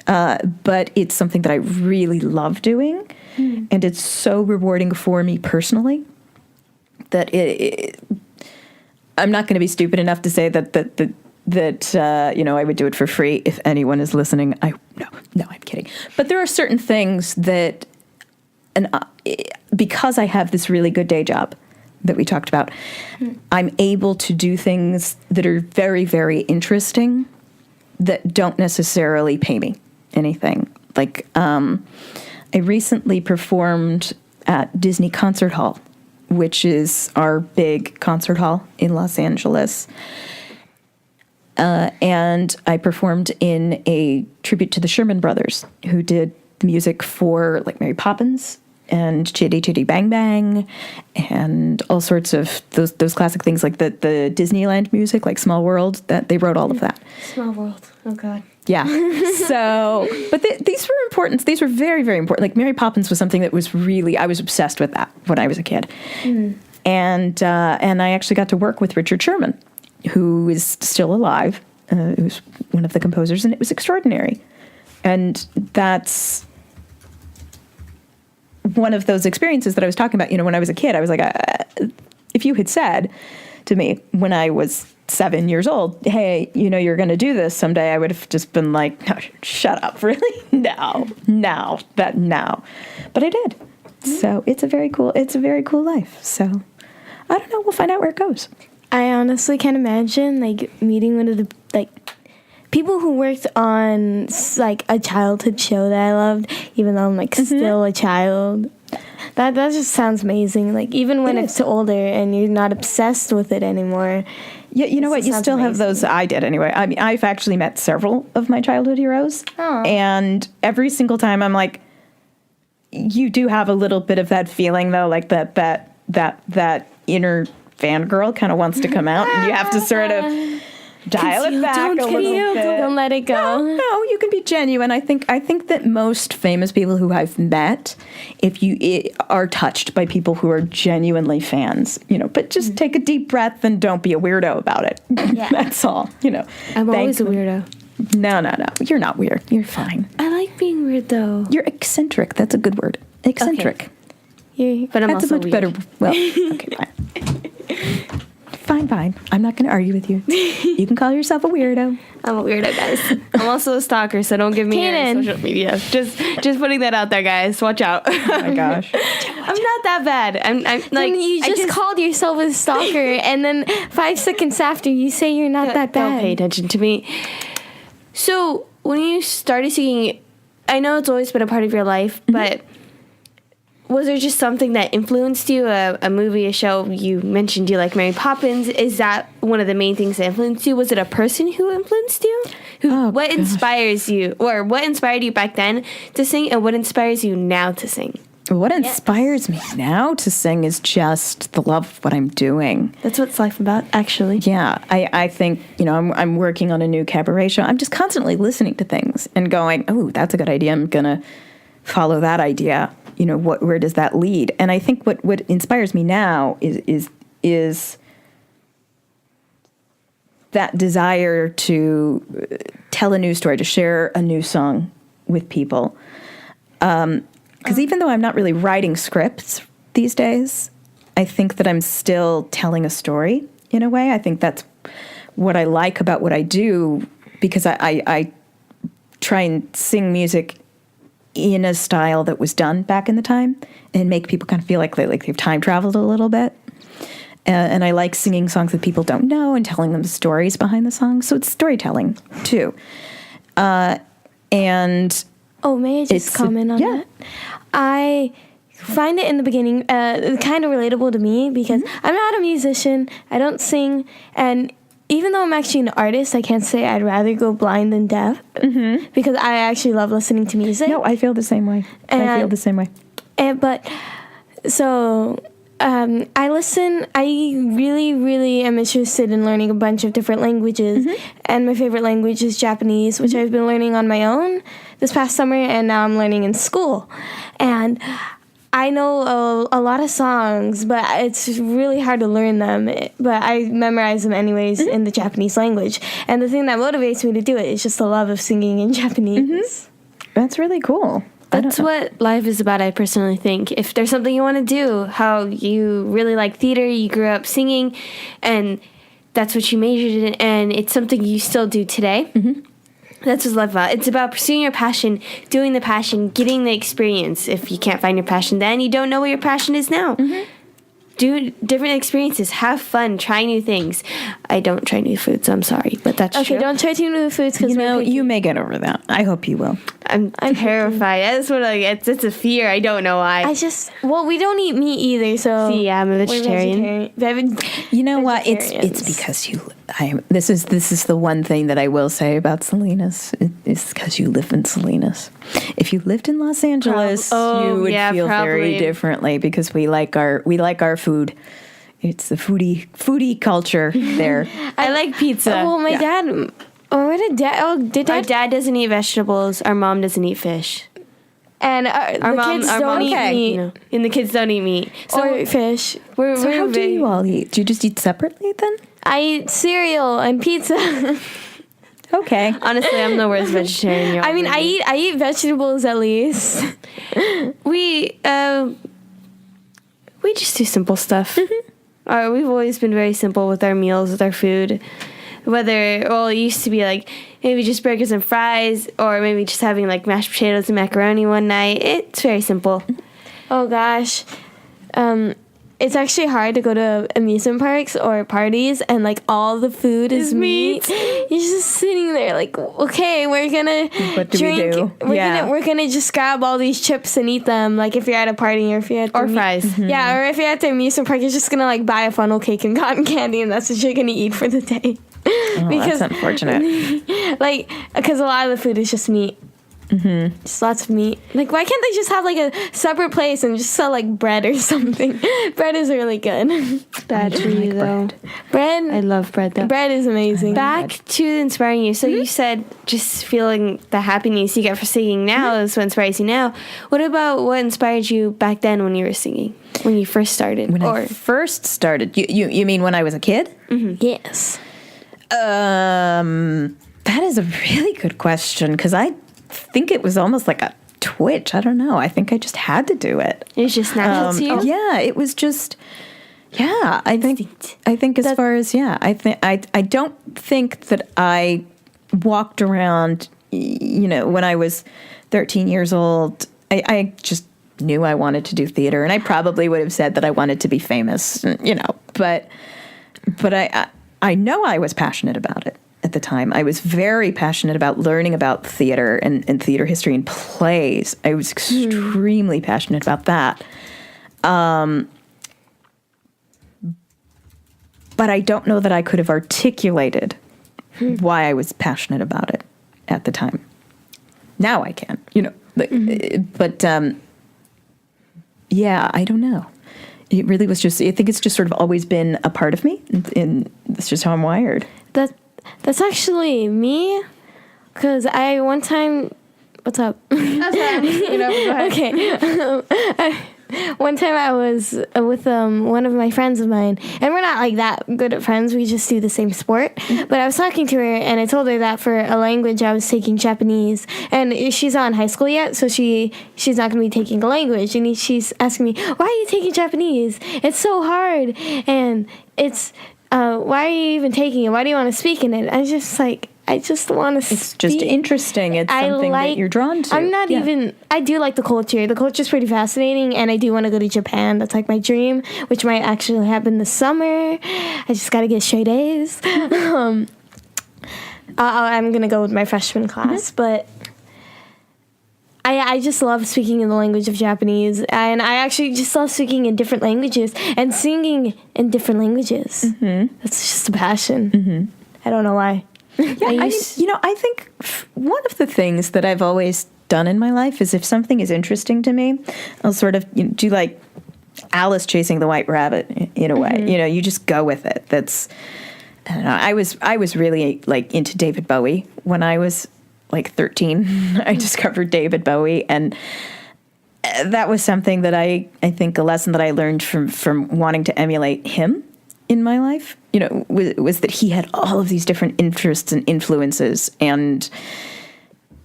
[SPEAKER 3] But it's something that I really love doing, and it's so rewarding for me personally that I'm not going to be stupid enough to say that I would do it for free if anyone is listening. No, I'm kidding. But there are certain things that, because I have this really good day job that we talked about, I'm able to do things that are very, very interesting that don't necessarily pay me anything. Like, I recently performed at Disney Concert Hall, which is our big concert hall in Los Angeles. And I performed in a tribute to the Sherman Brothers, who did the music for like Mary Poppins and Chitty Chitty Bang Bang and all sorts of those classic things, like the Disneyland music, like Small World, that they wrote all of that.
[SPEAKER 1] Small World. Oh, God.
[SPEAKER 3] Yeah. So, but these were important. These were very, very important. Like Mary Poppins was something that was really, I was obsessed with that when I was a kid. And I actually got to work with Richard Sherman, who is still alive, who was one of the composers, and it was extraordinary. And that's one of those experiences that I was talking about. When I was a kid, I was like, if you had said to me when I was 7 years old, hey, you're going to do this someday, I would have just been like, oh, shut up, really? No. But I did. So it's a very cool life. So I don't know. We'll find out where it goes.
[SPEAKER 2] I honestly can't imagine meeting one of the people who worked on a childhood show that I loved, even though I'm still a child. That just sounds amazing. Even when it's older and you're not obsessed with it anymore.
[SPEAKER 3] Yeah, you know what? You still have those. I did anyway. I mean, I've actually met several of my childhood heroes, and every single time I'm like, you do have a little bit of that feeling though, like that inner fangirl kind of wants to come out, and you have to sort of dial it back a little bit.
[SPEAKER 2] Don't let it go.
[SPEAKER 3] No, you can be genuine. I think that most famous people who I've met, if you are touched by people who are genuinely fans, but just take a deep breath and don't be a weirdo about it. Yeah. That's all.
[SPEAKER 1] I'm always a weirdo.
[SPEAKER 3] No. You're not weird. You're fine.
[SPEAKER 1] I like being weird though.
[SPEAKER 3] You're eccentric. That's a good word. Eccentric.
[SPEAKER 1] Okay. But I'm
[SPEAKER 3] That's
[SPEAKER 1] also
[SPEAKER 3] a much
[SPEAKER 1] weird.
[SPEAKER 3] better. Well, okay, fine. I'm not going to argue with you. You can call yourself a weirdo.
[SPEAKER 1] I'm a weirdo, guys. I'm also a stalker, so don't give me your
[SPEAKER 2] Caden.
[SPEAKER 1] social media. Just putting that out there, guys. Watch out.
[SPEAKER 3] Oh my gosh.
[SPEAKER 1] I'm not that bad. I'm like
[SPEAKER 2] Then you
[SPEAKER 1] I
[SPEAKER 2] just called yourself a stalker, and then 5 seconds after, you say you're not that
[SPEAKER 1] Don't
[SPEAKER 2] bad.
[SPEAKER 1] pay attention to me. So when you started singing, I know it's always been a part of your life, but was there just something that influenced you? A movie, a show? You mentioned you like Mary Poppins. Is that one of the main things that influenced you? Was it a person who influenced you? What inspires you, or what inspired you back then to sing, and what inspires you now to sing?
[SPEAKER 3] What inspires me now to sing is just the love of what I'm doing.
[SPEAKER 1] That's what's life about, actually.
[SPEAKER 3] Yeah, I think, I'm working on a new cabaret show. I'm just constantly listening to things and going, oh, that's a good idea. I'm going to follow that idea. Where does that lead? And I think what inspires me now is that desire to tell a new story, to share a new song with people. Because even though I'm not really writing scripts these days, I think that I'm still telling a story in a way. I think that's what I like about what I do, because I try and sing music in a style that was done back in the time and make people kind of feel like they've time traveled a little bit. And I like singing songs that people don't know and telling them stories behind the songs. So it's storytelling too. And
[SPEAKER 2] Oh, may I just comment on that? I find it in the beginning kind of relatable to me because I'm not a musician. I don't sing. And even though I'm actually an artist, I can't say I'd rather go blind than deaf because I actually love listening to music.
[SPEAKER 3] No, I feel the same way. I feel the same way.
[SPEAKER 2] I listen. I really, really am interested in learning a bunch of different languages. And my favorite language is Japanese, which I've been learning on my own this past summer, and now I'm learning in school. And I know a lot of songs, but it's really hard to learn them. But I memorize them anyways in the Japanese language. And the thing that motivates me to do it is just the love of singing in Japanese.
[SPEAKER 3] That's really cool.
[SPEAKER 1] That's what life is about, I personally think. If there's something you want to do, how you really like theater, you grew up singing, and that's what you majored in, and it's something you still do today. That's what life is about. It's about pursuing your passion, doing the passion, getting the experience. If you can't find your passion then, you don't know what your passion is now. Do different experiences. Have fun. Try new things. I don't try new foods, so I'm sorry, but that's true.
[SPEAKER 2] Okay, don't try too new foods because
[SPEAKER 3] You may get over that. I hope you will.
[SPEAKER 1] I'm terrified. That's what it's a fear. I don't know why.
[SPEAKER 2] We don't eat meat either, so
[SPEAKER 1] See, yeah, I'm a vegetarian.
[SPEAKER 3] You know what? It's because this is the one thing that I will say about Salinas. It's because you live in Salinas. If you lived in Los Angeles, you would feel very differently because we like our food. It's the foodie culture there.
[SPEAKER 1] I like pizza.
[SPEAKER 2] Well, my dad. Our
[SPEAKER 1] dad doesn't eat vegetables. Our mom doesn't eat fish.
[SPEAKER 2] And our kids don't eat meat.
[SPEAKER 1] And the kids don't eat meat.
[SPEAKER 2] Or fish.
[SPEAKER 3] So how do you all eat? Do you just eat separately then?
[SPEAKER 2] I eat cereal and pizza.
[SPEAKER 3] Okay.
[SPEAKER 1] Honestly, I'm the worst vegetarian.
[SPEAKER 2] I mean, I eat vegetables at least.
[SPEAKER 1] We just do simple stuff. We've always been very simple with our meals, with our food. It used to be like maybe just burgers and fries, or maybe just having like mashed potatoes and macaroni one night. It's very simple.
[SPEAKER 2] Oh gosh. It's actually hard to go to amusement parks or parties and like all the food is meat. You're just sitting there like, okay, we're gonna drink. We're gonna just grab all these chips and eat them. Like if you're at a party or if you're at
[SPEAKER 1] fries.
[SPEAKER 2] Yeah, or if you're at the amusement park, you're just gonna like buy a funnel cake and cotton candy, and that's what you're gonna eat for the day.
[SPEAKER 3] Because that's unfortunate.
[SPEAKER 2] Because a lot of the food is just meat. Just lots of meat. Like, why can't they just have like a separate place and just sell like bread or something? Bread is really good.
[SPEAKER 1] Bad for you though.
[SPEAKER 2] Bread.
[SPEAKER 1] I love bread though.
[SPEAKER 2] Bread is amazing.
[SPEAKER 1] Back to inspiring you. So you said just feeling the happiness you get for singing now is what inspires you now. What about what inspired you back then when you were singing? When you first started?
[SPEAKER 3] I first started. You mean when I was a kid?
[SPEAKER 2] Yes.
[SPEAKER 3] That is a really good question because I think it was almost like twitch. I don't know. I think I just had to do it.
[SPEAKER 1] It's just natural to you?
[SPEAKER 3] Yeah, it was just, yeah, I think as far as, I don't think that I walked around, when I was 13 years old, I just knew I wanted to do theater, and I probably would have said that I wanted to be famous, but I know I was passionate about it at the time. I was very passionate about learning about theater and theater history and plays. I was extremely passionate about that. But I don't know that I could have articulated why I was passionate about it at the time. Now I can, but I don't know. It really was just, I think it's just sort of always been a part of me, and that's just how I'm wired.
[SPEAKER 2] That's actually me, because one time, what's up?
[SPEAKER 1] That's fine. Go ahead.
[SPEAKER 2] Okay. One time I was with one of my friends of mine, and we're not like that good at friends. We just do the same sport. But I was talking to her, and I told her that for a language I was taking Japanese, and she's not in high school yet, so she's not going to be taking a language. And she's asking me, "Why are you taking Japanese? It's so hard, and it's why are you even taking it? Why do you want to speak in it?" I just want to.
[SPEAKER 3] It's just interesting. It's something that you're drawn to.
[SPEAKER 2] I'm not even. I do like the culture. The culture's pretty fascinating, and I do want to go to Japan. That's like my dream, which might actually happen this summer. I just got to get straight A's. I'm gonna go with my freshman class, but I just love speaking in the language of Japanese, and I actually just love speaking in different languages and singing in different languages. That's just a passion. I don't know why.
[SPEAKER 3] Yeah, I think one of the things that I've always done in my life is if something is interesting to me, I'll sort of do like Alice chasing the white rabbit in a way. You just go with it. That's, I don't know. I was really like into David Bowie when I was like 13. I discovered David Bowie, and that was something that I think a lesson that I learned from wanting to emulate him in my life, was that he had all of these different interests and influences, and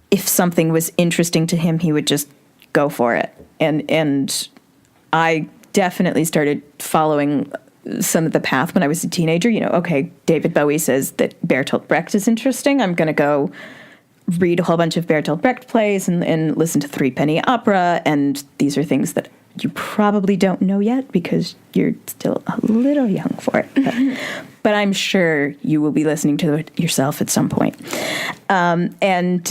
[SPEAKER 3] if something was interesting to him, he would just go for it. And I definitely started following some of the path when I was a teenager. Okay, David Bowie says that Bertolt Brecht is interesting. I'm going to go read a whole bunch of Bertolt Brecht plays and listen to Three Penny Opera, and these are things that you probably don't know yet because you're still a little young for it. But I'm sure you will be listening to it yourself at some point. And then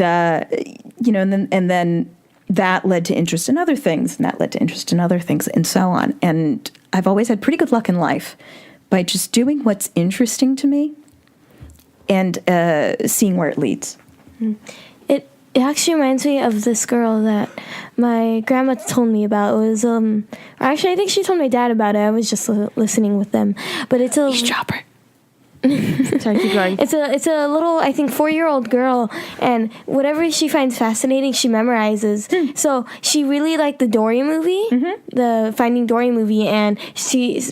[SPEAKER 3] that led to interest in other things, and that led to interest in other things, and so on. And I've always had pretty good luck in life by just doing what's interesting to me and seeing where it leads.
[SPEAKER 2] It actually reminds me of this girl that my grandma told me about. It was, actually, I think she told my dad about it. I was just listening with them. But it's a...
[SPEAKER 3] Eavesdropper.
[SPEAKER 1] Sorry, keep going.
[SPEAKER 2] It's a little, I think, 4-year-old girl, and whatever she finds fascinating, she memorizes. So she really liked the Dory movie, the Finding Dory movie, and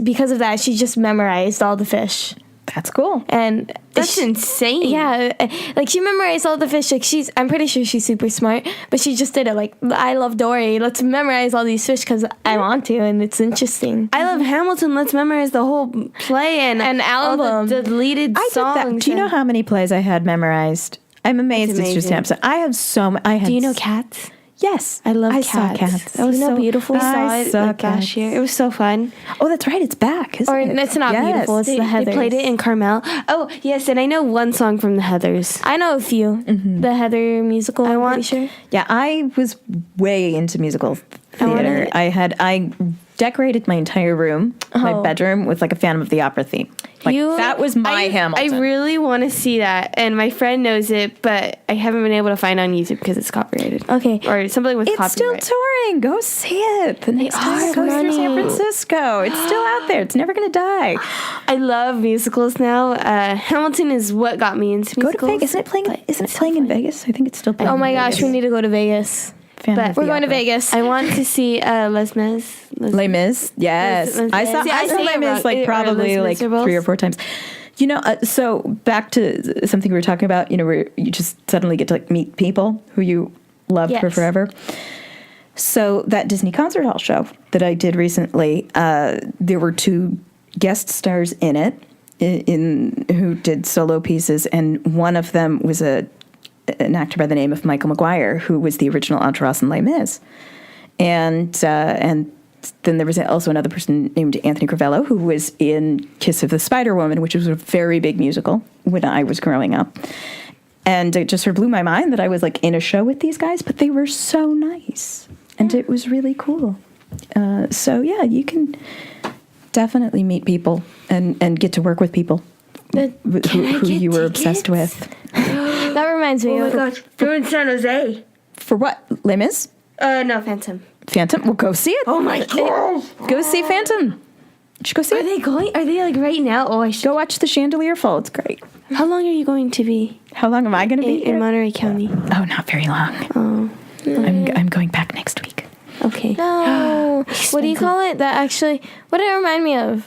[SPEAKER 2] because of that, she just memorized all the fish.
[SPEAKER 3] That's cool.
[SPEAKER 2] And
[SPEAKER 1] that's insane.
[SPEAKER 2] Yeah, like she memorized all the fish. Like I'm pretty sure she's super smart, but she just did it. Like, I love Dory. Let's memorize all these fish because I want to, and it's interesting.
[SPEAKER 1] I love Hamilton. Let's memorize the whole play and
[SPEAKER 2] album.
[SPEAKER 1] All the deleted songs.
[SPEAKER 3] Did that. Do you know how many plays I had memorized? I'm amazed. It's just Hamilton. I have so many.
[SPEAKER 2] Do you know Cats?
[SPEAKER 3] Yes,
[SPEAKER 2] I love Cats.
[SPEAKER 3] Saw Cats.
[SPEAKER 2] That was so beautiful.
[SPEAKER 1] We saw it last year. It was so fun.
[SPEAKER 3] Oh, that's right. It's back, isn't it?
[SPEAKER 2] It's not beautiful. It's the Heathers.
[SPEAKER 1] They played it in Carmel. Oh, yes, and I know one song from the Heathers.
[SPEAKER 2] I know a few. The Heather musical, I'm pretty sure.
[SPEAKER 3] Yeah, I was way into musical theater. I decorated my entire room, my bedroom, with like a Phantom of the Opera theme. That was my Hamilton.
[SPEAKER 1] I really want to see that, and my friend knows it, but I haven't been able to find it on YouTube because it's copyrighted.
[SPEAKER 2] Okay.
[SPEAKER 1] Or something with copyright.
[SPEAKER 3] It's still touring. Go see it. The next time it goes through San Francisco. It's still out there. It's never going to die.
[SPEAKER 1] I love musicals now. Hamilton is what got me into musicals.
[SPEAKER 3] Go to Vegas. Isn't it playing in Vegas? I think it's still playing
[SPEAKER 2] Oh my
[SPEAKER 3] in
[SPEAKER 2] gosh,
[SPEAKER 3] Vegas.
[SPEAKER 2] we need to go to Vegas. But we're going to Vegas.
[SPEAKER 1] I want to see Les Mis.
[SPEAKER 3] Les Mis, yes. I saw Les Mis probably 3 or 4 times. So back to something we were talking about, where you just suddenly get to meet people who you loved for forever. So that Disney Concert Hall show that I did recently, there were 2 guest stars in it, in who did solo pieces, and one of them was an actor by the name of Michael McGuire, who was the original Entourage in Les Mis, and then there was also another person named Anthony Crivello, who was in Kiss of the Spider Woman, which was a very big musical when I was growing up. And it just sort of blew my mind that I was like in a show with these guys, but they were so nice. And it was really cool. So yeah, you can definitely meet people and get to work with people who you were obsessed with.
[SPEAKER 2] That reminds me.
[SPEAKER 1] Oh my gosh, we're in San Jose.
[SPEAKER 3] For what? Les Mis?
[SPEAKER 1] No, Phantom.
[SPEAKER 3] Phantom? Well, go see it.
[SPEAKER 1] Oh my god.
[SPEAKER 3] Go see Phantom. You should go see
[SPEAKER 1] Are
[SPEAKER 3] it.
[SPEAKER 1] they going? Are they like right now? Oh, I should.
[SPEAKER 3] Go watch the chandelier fall. It's great.
[SPEAKER 1] How long are you going to be
[SPEAKER 3] How long am I going to be
[SPEAKER 1] in
[SPEAKER 3] here?
[SPEAKER 1] Monterey County?
[SPEAKER 3] Oh, not very long.
[SPEAKER 1] Oh,
[SPEAKER 3] I'm going back next week.
[SPEAKER 1] okay.
[SPEAKER 2] No. What do you call it? That actually. What did it remind me of?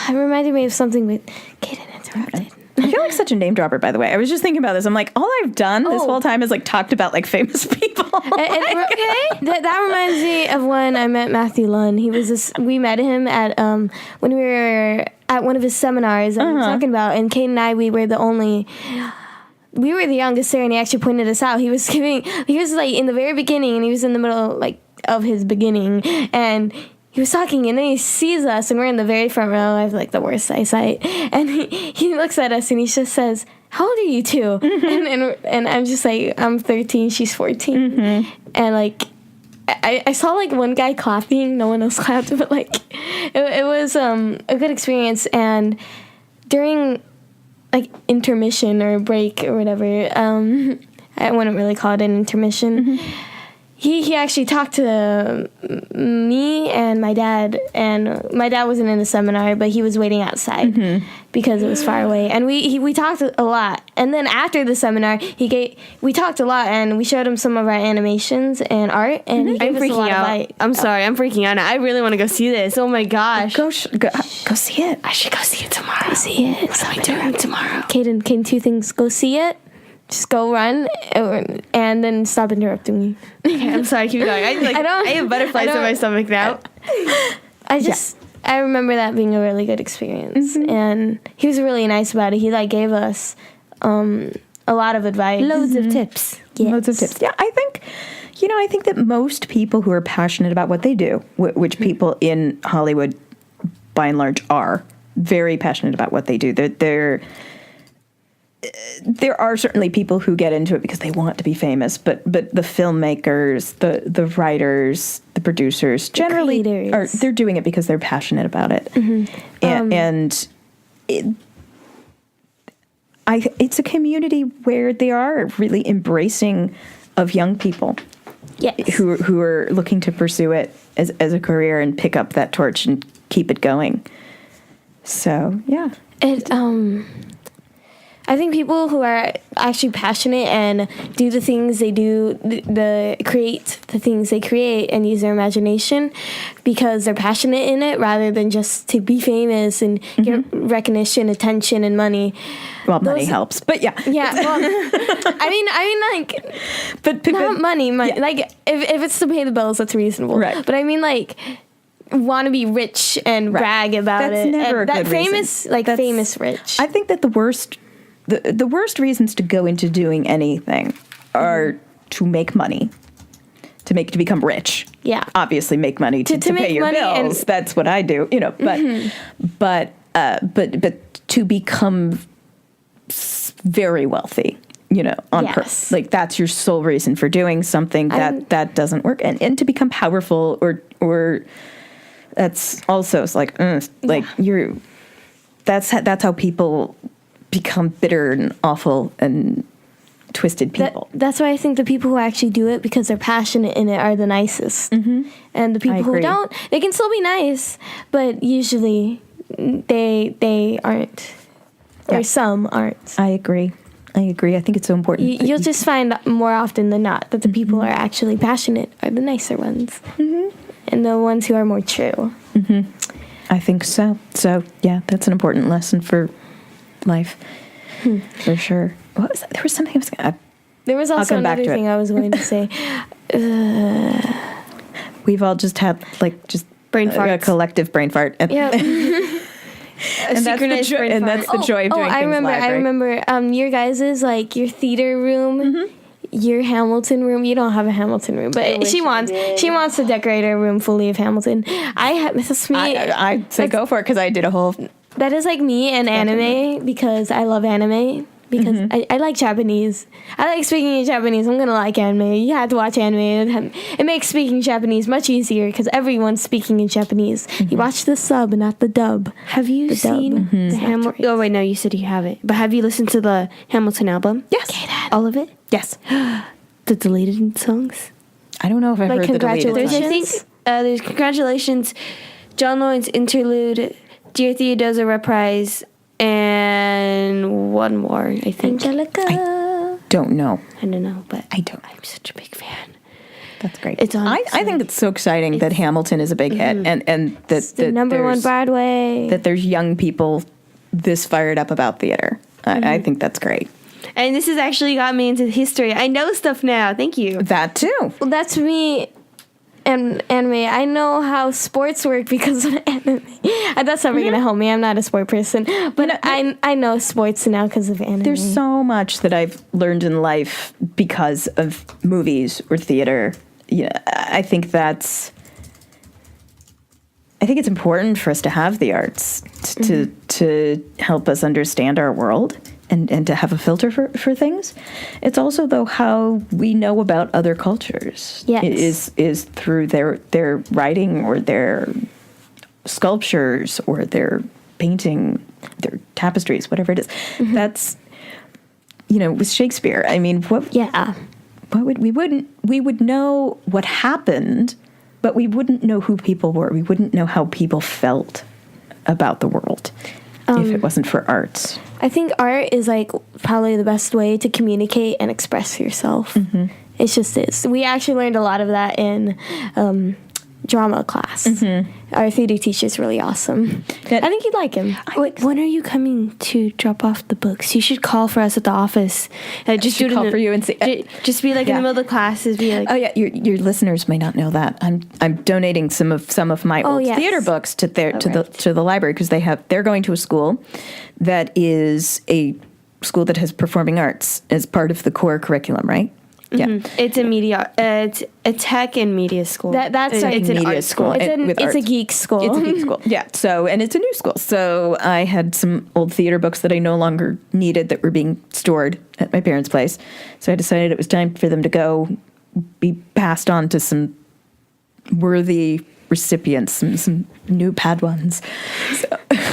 [SPEAKER 2] It reminded me of something with Caden interrupted.
[SPEAKER 3] I feel like such a name dropper, by the way. I was just thinking about this. I'm like, all I've done this whole time is like talked about like famous people.
[SPEAKER 2] That reminds me of when I met Matthew Lunn. We met him at when we were at one of his seminars that we were talking about, and Caden and I, we were the youngest there, and he actually pointed us out. He was like in the very beginning, and he was in the middle like of his beginning, and he was talking, and then he sees us, and we're in the very front row. I have like the worst eyesight, and he looks at us, and he just says, "How old are you two?" And I'm just like, I'm 13, she's 14, and like I saw like one guy clapping, no one else clapped, but like it was a good experience. And during like intermission or break or whatever, I wouldn't really call it an intermission. He actually talked to me and my dad wasn't in the seminar, but he was waiting outside because it was far away. And we talked a lot. And then after the seminar, we talked a lot, and we showed him some of our animations and art, and he gave us a lot of light.
[SPEAKER 1] I'm sorry, I'm freaking out now. I really want to go see this. Oh my gosh.
[SPEAKER 3] Go see it.
[SPEAKER 1] I should go see it tomorrow.
[SPEAKER 2] Go see it.
[SPEAKER 1] What am I doing tomorrow?
[SPEAKER 2] Caden, 2 things. Go see it. Just go run, and then stop interrupting me.
[SPEAKER 1] Okay, I'm sorry, keep going. I have butterflies in my stomach now.
[SPEAKER 2] I remember that being a really good experience, and he was really nice about it. He like gave us a lot of advice,
[SPEAKER 1] Loads of tips.
[SPEAKER 2] Yes.
[SPEAKER 3] Loads of tips. Yeah, I think that most people who are passionate about what they do, which people in Hollywood, by and large, are very passionate about what they do. There are certainly people who get into it because they want to be famous, but the filmmakers, the writers, the producers generally they're doing it because they're passionate about it. It's a community where they are really embracing of young people, who are looking to pursue it as a career and pick up that torch and keep it going. So yeah,
[SPEAKER 2] I think people who are actually passionate and do the things they do, create the things they create and use their imagination because they're passionate in it rather than just to be famous and get recognition, attention, and money.
[SPEAKER 3] Well, money helps, but yeah.
[SPEAKER 2] Yeah, well, I mean, like, but not money. Yeah. Like, if it's to pay the bills, that's reasonable.
[SPEAKER 3] Right.
[SPEAKER 2] But I mean, like, want to be rich and brag about
[SPEAKER 3] that's
[SPEAKER 2] it.
[SPEAKER 3] Never
[SPEAKER 2] and
[SPEAKER 3] a
[SPEAKER 2] that
[SPEAKER 3] good
[SPEAKER 2] famous,
[SPEAKER 3] reason.
[SPEAKER 2] like, famous rich.
[SPEAKER 3] I think that the worst reasons to go into doing anything are to make money, to become rich.
[SPEAKER 2] Yeah,
[SPEAKER 3] obviously make money to pay your bills. That's what I do, But to become very wealthy, on purpose, like that's your sole reason for doing something that doesn't work, and to become powerful or that's also like you're. That's how people become bitter and awful and twisted people.
[SPEAKER 2] That's why I think the people who actually do it because they're passionate in it are the nicest. And the people who don't, they can still be nice, but usually they aren't. Or some aren't.
[SPEAKER 3] I agree. I think it's so important.
[SPEAKER 2] You'll just find more often than not that the people who are actually passionate are the nicer ones. And the ones who are more true.
[SPEAKER 3] I think so. So, yeah, that's an important lesson for life, for sure. What was that? There was something I was going to...
[SPEAKER 2] There was also another thing I was going to say.
[SPEAKER 3] we've all just had like just
[SPEAKER 1] Brain
[SPEAKER 3] a
[SPEAKER 1] farts.
[SPEAKER 3] collective brain fart. And,
[SPEAKER 2] Yeah.
[SPEAKER 3] and that's the joy, and that's the joy of doing things live, right?
[SPEAKER 2] I remember your guys's, like, your theater room, your Hamilton room. You don't have a Hamilton room, but she wants to decorate her room fully of Hamilton. That's me.
[SPEAKER 3] I say go for it because I did a whole.
[SPEAKER 2] That is like me and anime, because I love anime. Because I like Japanese. I like speaking in Japanese. I'm going to like anime. You have to watch anime. It makes speaking Japanese much easier because everyone's speaking in Japanese. You watch the sub, not the dub.
[SPEAKER 1] Have you seen the Hamilton? Oh, wait, no, you said you haven't. But have you listened to the Hamilton album?
[SPEAKER 3] Yes.
[SPEAKER 1] Caden. All of it?
[SPEAKER 3] Yes.
[SPEAKER 1] The deleted songs?
[SPEAKER 3] I don't know if I've
[SPEAKER 2] Like,
[SPEAKER 3] heard the deleted
[SPEAKER 1] There's,
[SPEAKER 3] songs.
[SPEAKER 1] I think, there's Congratulations, John Lawrence Interlude, Dear Theodosia Reprise, and one more, I think.
[SPEAKER 2] Angelica.
[SPEAKER 3] Don't know.
[SPEAKER 1] I don't know, but
[SPEAKER 3] I don't.
[SPEAKER 1] I'm such a big fan.
[SPEAKER 3] That's great.
[SPEAKER 1] It's on.
[SPEAKER 3] I think it's so exciting that Hamilton is a big hit, and that
[SPEAKER 2] The number one
[SPEAKER 3] there's-
[SPEAKER 2] Broadway.
[SPEAKER 3] that there's young people this fired up about theater. I think that's great.
[SPEAKER 1] And this has actually got me into history. I know stuff now. Thank you.
[SPEAKER 3] That too.
[SPEAKER 2] Well, that's me and anime. I know how sports work because of anime. And that's never going to help me. I'm not a sport person. But I know sports now because of anime.
[SPEAKER 3] There's so much that I've learned in life because of movies or theater. Yeah, I think it's important for us to have the arts to help us understand our world and to have a filter for things. It's also, though, how we know about other cultures.
[SPEAKER 2] Yes.
[SPEAKER 3] Is through their writing or their sculptures or their painting, their tapestries, whatever it is. That's, with Shakespeare. I mean, we would know what happened, but we wouldn't know who people were. We wouldn't know how people felt about the world if it wasn't for arts.
[SPEAKER 2] I think art is like probably the best way to communicate and express yourself. It just is. We actually learned a lot of that in drama class. Our theater teacher's really awesome. I think you'd like him.
[SPEAKER 1] Wait, when are you coming to drop off the books? You should call for us at the office. Just do it
[SPEAKER 3] call for you and say,
[SPEAKER 1] just be like in the middle of the classes. Be like,
[SPEAKER 3] oh yeah, your listeners may not know that I'm donating some of my old theater books to the library because they're going to a school that is a school that has performing arts as part of the core curriculum, right? Yeah,
[SPEAKER 1] it's a media. It's a tech and media school.
[SPEAKER 2] That's right.
[SPEAKER 1] It's an art school.
[SPEAKER 2] It's a geek school.
[SPEAKER 3] It's a geek school. Yeah. So, and it's a new school. So I had some old theater books that I no longer needed that were being stored at my parents' place. So I decided it was time for them to go be passed on to some worthy recipients, some new Padwans.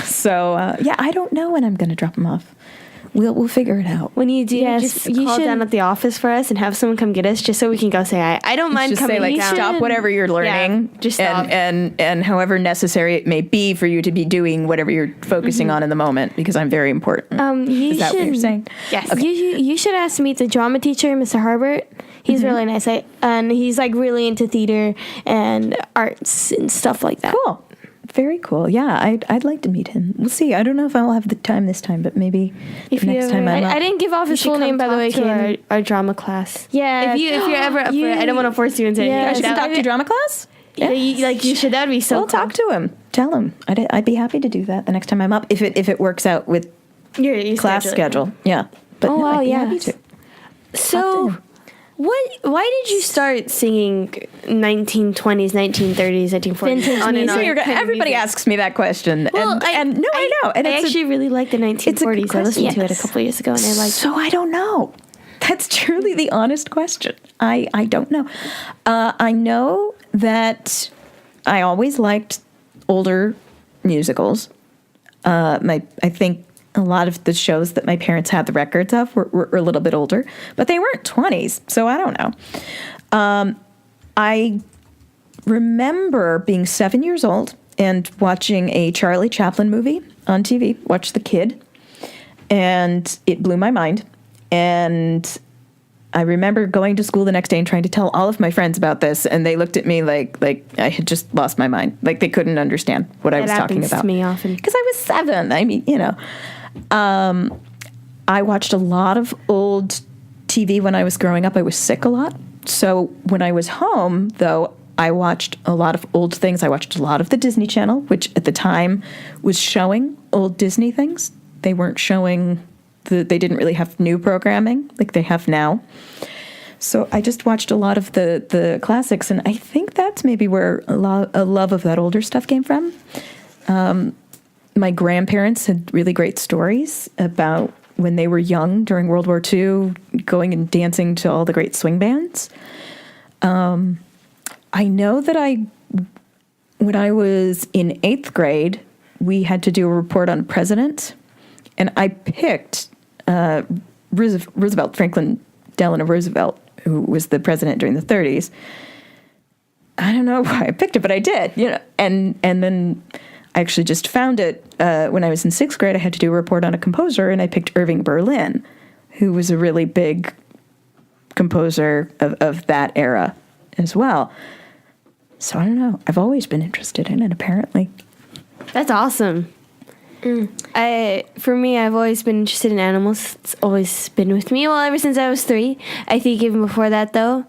[SPEAKER 3] So I don't know when I'm going to drop them off. We'll figure it out.
[SPEAKER 1] When you do, just call down at the office for us and have someone come get us, just so we can go say hi. I don't mind
[SPEAKER 3] just
[SPEAKER 1] coming.
[SPEAKER 3] Say, like,
[SPEAKER 1] down.
[SPEAKER 3] stop whatever you're learning,
[SPEAKER 1] just stop.
[SPEAKER 3] and however necessary it may be for you to be doing whatever you're focusing on in the moment, because I'm very important. Is that what you're saying?
[SPEAKER 1] Yes.
[SPEAKER 2] Okay. You should ask to meet the drama teacher, Mr. Harbert. He's really nice, and he's like really into theater and arts and stuff like that.
[SPEAKER 3] Cool. Very cool. Yeah, I'd like to meet him. We'll see. I don't know if I'll have the time this time, but maybe
[SPEAKER 1] if
[SPEAKER 3] next time I'm up.
[SPEAKER 2] I didn't give off his full name, by the way,
[SPEAKER 1] to our drama class.
[SPEAKER 2] Yeah.
[SPEAKER 1] If you're ever up for it, I don't want to force you into anything.
[SPEAKER 3] I should talk to drama class?
[SPEAKER 1] Yeah, you should. That would be so
[SPEAKER 3] Well,
[SPEAKER 1] cool.
[SPEAKER 3] talk to him. Tell him. I'd be happy to do that the next time I'm up, if it works out with
[SPEAKER 1] your
[SPEAKER 3] class schedule. Yeah. But I'd be happy to.
[SPEAKER 1] So, why did you start singing 1920s, 1930s, 1940s?
[SPEAKER 2] Vintage
[SPEAKER 1] on and
[SPEAKER 2] music.
[SPEAKER 1] on?
[SPEAKER 3] Everybody asks me that question.
[SPEAKER 1] Well,
[SPEAKER 3] I know. And
[SPEAKER 1] I actually really like the 1940s. I listened to it a couple years ago, and I like.
[SPEAKER 3] So I don't know. That's truly the honest question. I don't know. I know that I always liked older musicals. I think a lot of the shows that my parents had the records of were a little bit older, but they weren't 20s, so I don't know. I remember being 7 years old and watching a Charlie Chaplin movie on TV, Watch the Kid, and it blew my mind. And I remember going to school the next day and trying to tell all of my friends about this, and they looked at me like I had just lost my mind. Like they couldn't understand what I was talking about.
[SPEAKER 1] To me often.
[SPEAKER 3] Because I was 7. I mean, I watched a lot of old TV when I was growing up. I was sick a lot. So when I was home, though, I watched a lot of old things. I watched a lot of the Disney Channel, which at the time was showing old Disney things. They weren't showing, they didn't really have new programming like they have now. So I just watched a lot of the classics, and I think that's maybe where a love of that older stuff came from. My grandparents had really great stories about when they were young during World War II, going and dancing to all the great swing bands. I know that when I was in 8th grade, we had to do a report on a president, and I picked Roosevelt, Franklin Delano Roosevelt, who was the president during the 30s. I don't know why I picked it, but I did, and then I actually just found it when I was in 6th grade. I had to do a report on a composer, and I picked Irving Berlin, who was a really big composer of that era as well. So I don't know. I've always been interested in it, apparently.
[SPEAKER 1] That's awesome. For me, I've always been interested in animals. It's always been with me. Well, ever since I was 3. I think even before that, though,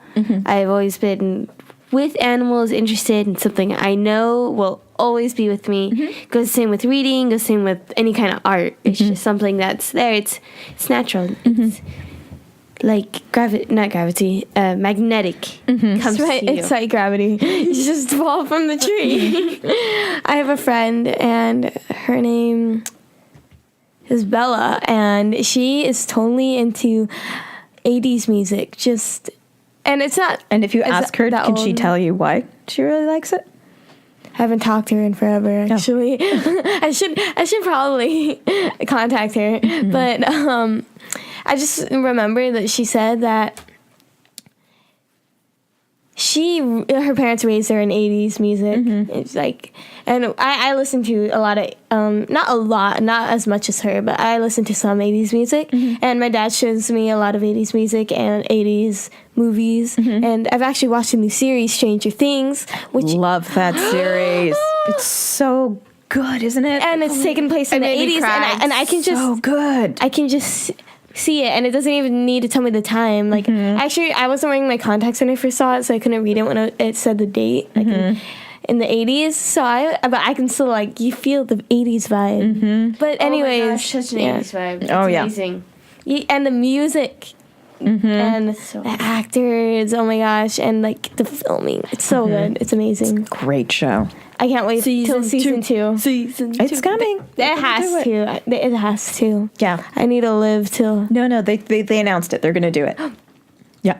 [SPEAKER 1] I've always been with animals, interested in something I know will always be with me. Goes the same with reading, goes the same with any kind of art. It's just something that's there. It's natural. It's like magnetic. Comes to you.
[SPEAKER 2] It's like gravity. You just fall from the tree. I have a friend, and her name is Bella, and she is totally into 80s music. And it's not.
[SPEAKER 3] And if you ask her, can she
[SPEAKER 2] old.
[SPEAKER 3] tell you why she really likes it?
[SPEAKER 2] I haven't talked to her in forever, actually. I should probably contact her. But I just remember that she said that her parents raised her in 80s music. It's like, and I listen to a lot of, not as much as her, but I listen to some 80s music. And my dad shows me a lot of 80s music and 80s movies. And I've actually watched a new series, Stranger Things, which
[SPEAKER 3] love that series. It's so good, isn't it?
[SPEAKER 2] and it's taken place in the 80s, and I can just
[SPEAKER 3] so good.
[SPEAKER 2] I can just see it, and it doesn't even need to tell me the time. Like, actually, I wasn't wearing my contacts when I first saw it, so I couldn't read it when it said the date, like in the 80s. So but I can still, like, you feel the 80s vibe. But anyways,
[SPEAKER 1] Oh my gosh, such an 80s vibe. It's amazing.
[SPEAKER 2] And the music. And the actors, oh my gosh, and like the filming, it's so good. It's amazing.
[SPEAKER 3] Great show.
[SPEAKER 2] I can't wait till season 2.
[SPEAKER 3] It's coming.
[SPEAKER 2] It has to. It has to.
[SPEAKER 3] Yeah.
[SPEAKER 2] I need to live till.
[SPEAKER 3] No, they announced it. They're going to do it. Yeah.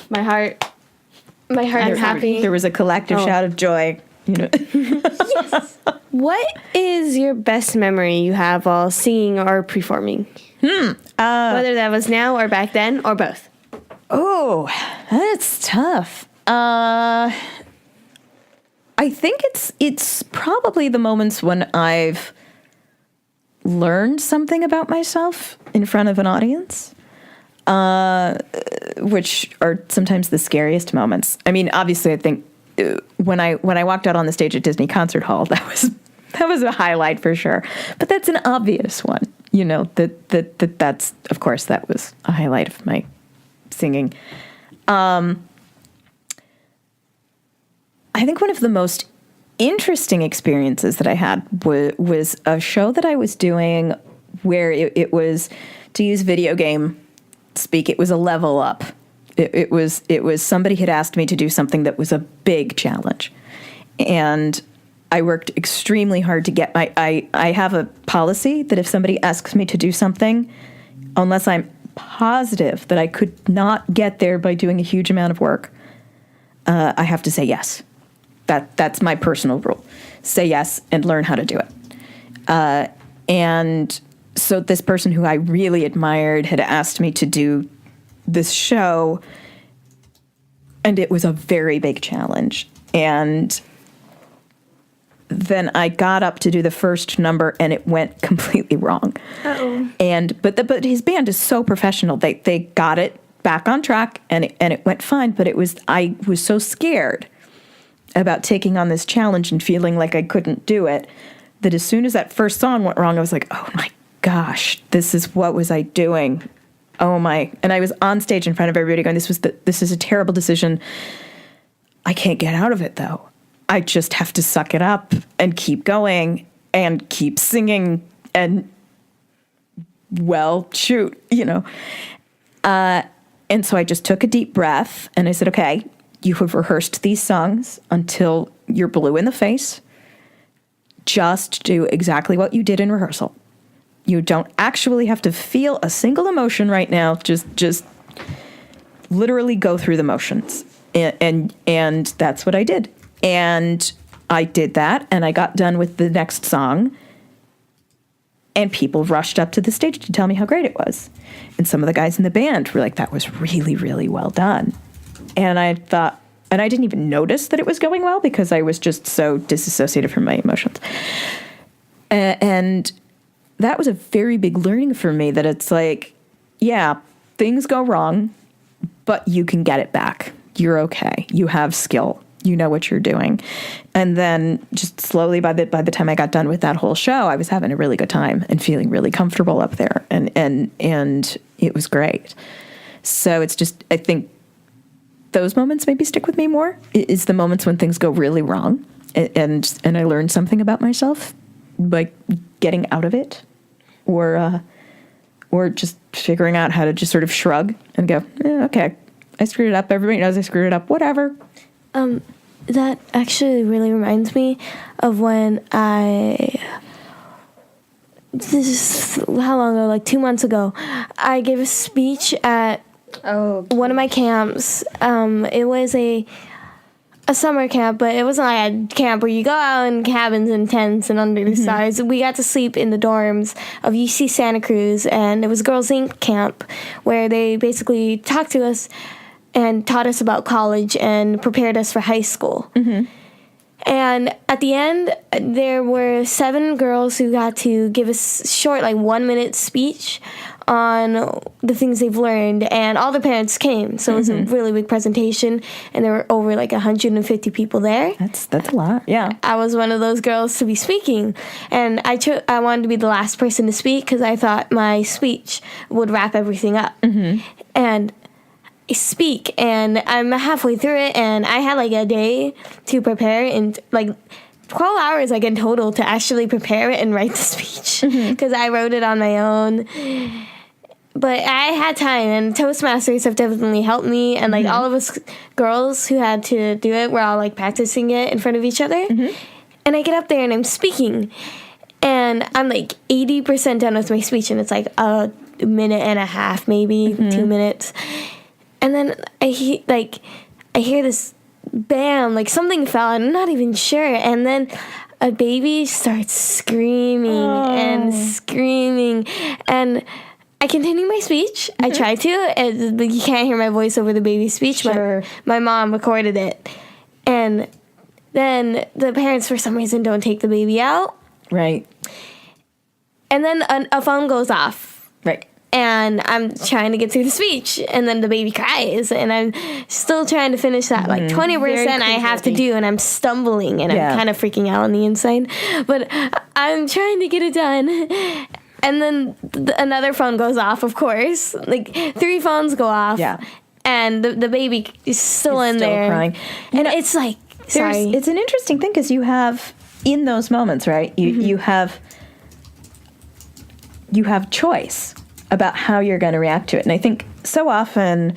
[SPEAKER 1] My heart. I'm happy.
[SPEAKER 3] There was a collective shout of joy.
[SPEAKER 1] What is your best memory you have while singing or performing? Whether that was now or back then or both.
[SPEAKER 3] Oh, that's tough. I think it's probably the moments when I've learned something about myself in front of an audience, which are sometimes the scariest moments. I mean, obviously, I think when I walked out on the stage at Disney Concert Hall, that was a highlight for sure. But that's an obvious one. That's, of course, that was a highlight of my singing. I think one of the most interesting experiences that I had was a show that I was doing where it was, to use video game speak, it was a level up. It was somebody had asked me to do something that was a big challenge. And I worked extremely hard to get I have a policy that if somebody asks me to do something, unless I'm positive that I could not get there by doing a huge amount of work, I have to say yes. That's my personal rule. Say yes and learn how to do it. And so this person who I really admired had asked me to do this show, and it was a very big challenge. And then I got up to do the first number, and it went completely wrong.
[SPEAKER 2] Uh-oh.
[SPEAKER 3] But his band is so professional. They got it back on track, and it went fine. But I was so scared about taking on this challenge and feeling like I couldn't do it that as soon as that first song went wrong, I was like, oh my gosh, what was I doing? Oh my! And I was on stage in front of everybody going, this is a terrible decision. I can't get out of it, though. I just have to suck it up and keep going and keep singing and, well, shoot, And so I just took a deep breath and I said, okay, you have rehearsed these songs until you're blue in the face. Just do exactly what you did in rehearsal. You don't actually have to feel a single emotion right now. Just literally go through the motions. And that's what I did. And I did that, and I got done with the next song, and people rushed up to the stage to tell me how great it was. And some of the guys in the band were like, that was really, really well done. And I thought, and I didn't even notice that it was going well because I was just so disassociated from my emotions. And that was a very big learning for me, that it's like, yeah, things go wrong, but you can get it back. You're okay. You have skill. You know what you're doing. And then just slowly, by the time I got done with that whole show, I was having a really good time and feeling really comfortable up there. And it was great. So it's just, I think those moments maybe stick with me more. It's the moments when things go really wrong. And I learned something about myself by getting out of it, or just figuring out how to just sort of shrug and go, okay, I screwed it up. Everybody knows I screwed it up. Whatever.
[SPEAKER 2] That actually really reminds me of when how long ago? Like 2 months ago, I gave a speech at one of my camps. It was a summer camp, but it wasn't like a camp where you go out in cabins and tents and under the stars. We got to sleep in the dorms of UC Santa Cruz, and it was Girls Inc. camp, where they basically talked to us and taught us about college and prepared us for high school. And at the end, there were 7 girls who got to give a short, 1-minute speech on the things they've learned, and all the parents came. So it was a really big presentation, and there were over 150 people there.
[SPEAKER 3] That's a lot. Yeah.
[SPEAKER 2] I was one of those girls to be speaking, and I wanted to be the last person to speak because I thought my speech would wrap everything up. And I speak, and I'm halfway through it, and I had a day to prepare, and 12 hours in total to actually prepare it and write the speech, because I wrote it on my own. But I had time, and Toastmasters have definitely helped me, and all of us girls who had to do it were all practicing it in front of each other. And I get up there and I'm speaking, and I'm 80% done with my speech, and it's a minute and a half, maybe 2 minutes. And then I hear this bam, something fell. I'm not even sure. And then a baby starts screaming and screaming. And I continue my speech. I try to. But you can't hear my voice over the baby's speech.
[SPEAKER 3] Sure.
[SPEAKER 2] My mom recorded it. And then the parents, for some reason, don't take the baby out.
[SPEAKER 3] Right.
[SPEAKER 2] And then a phone goes off.
[SPEAKER 3] Right.
[SPEAKER 2] And I'm trying to get through the speech, and then the baby cries, and I'm still trying to finish that 20% I have to do, and I'm stumbling, and I'm kind of freaking out on the inside, but I'm trying to get it done. And then another phone goes off, of course. 3 phones go off, and the baby is still in there,
[SPEAKER 3] crying.
[SPEAKER 2] And it's sorry.
[SPEAKER 3] It's an interesting thing, because you have, in those moments, right, you have choice about how you're going to react to it. And I think so often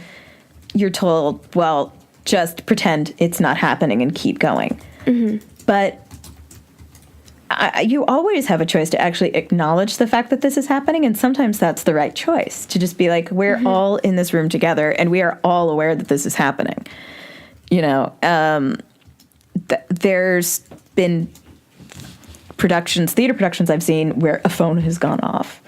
[SPEAKER 3] you're told, well, just pretend it's not happening and keep going. But you always have a choice to actually acknowledge the fact that this is happening, and sometimes that's the right choice, to just be we're all in this room together, and we are all aware that this is happening. There's been theater productions I've seen where a phone has gone off.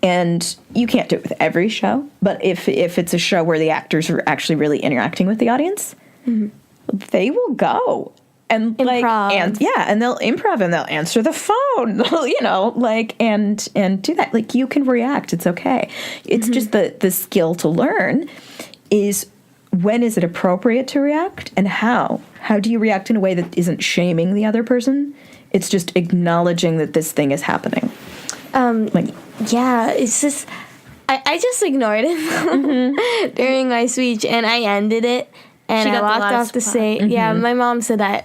[SPEAKER 3] And you can't do it with every show, but if it's a show where the actors are actually really interacting with the audience, they will go and
[SPEAKER 2] improv.
[SPEAKER 3] And they'll improv, and they'll answer the phone, and do that. You can react. It's okay. It's just the skill to learn is, when is it appropriate to react, and how? How do you react in a way that isn't shaming the other person? It's just acknowledging that this thing is happening.
[SPEAKER 2] It's just, I just ignored it during my speech, and I ended it, and
[SPEAKER 1] She
[SPEAKER 2] I
[SPEAKER 1] got the
[SPEAKER 2] walked
[SPEAKER 1] loudest
[SPEAKER 2] off the
[SPEAKER 1] applause.
[SPEAKER 2] stage. Yeah, my mom said that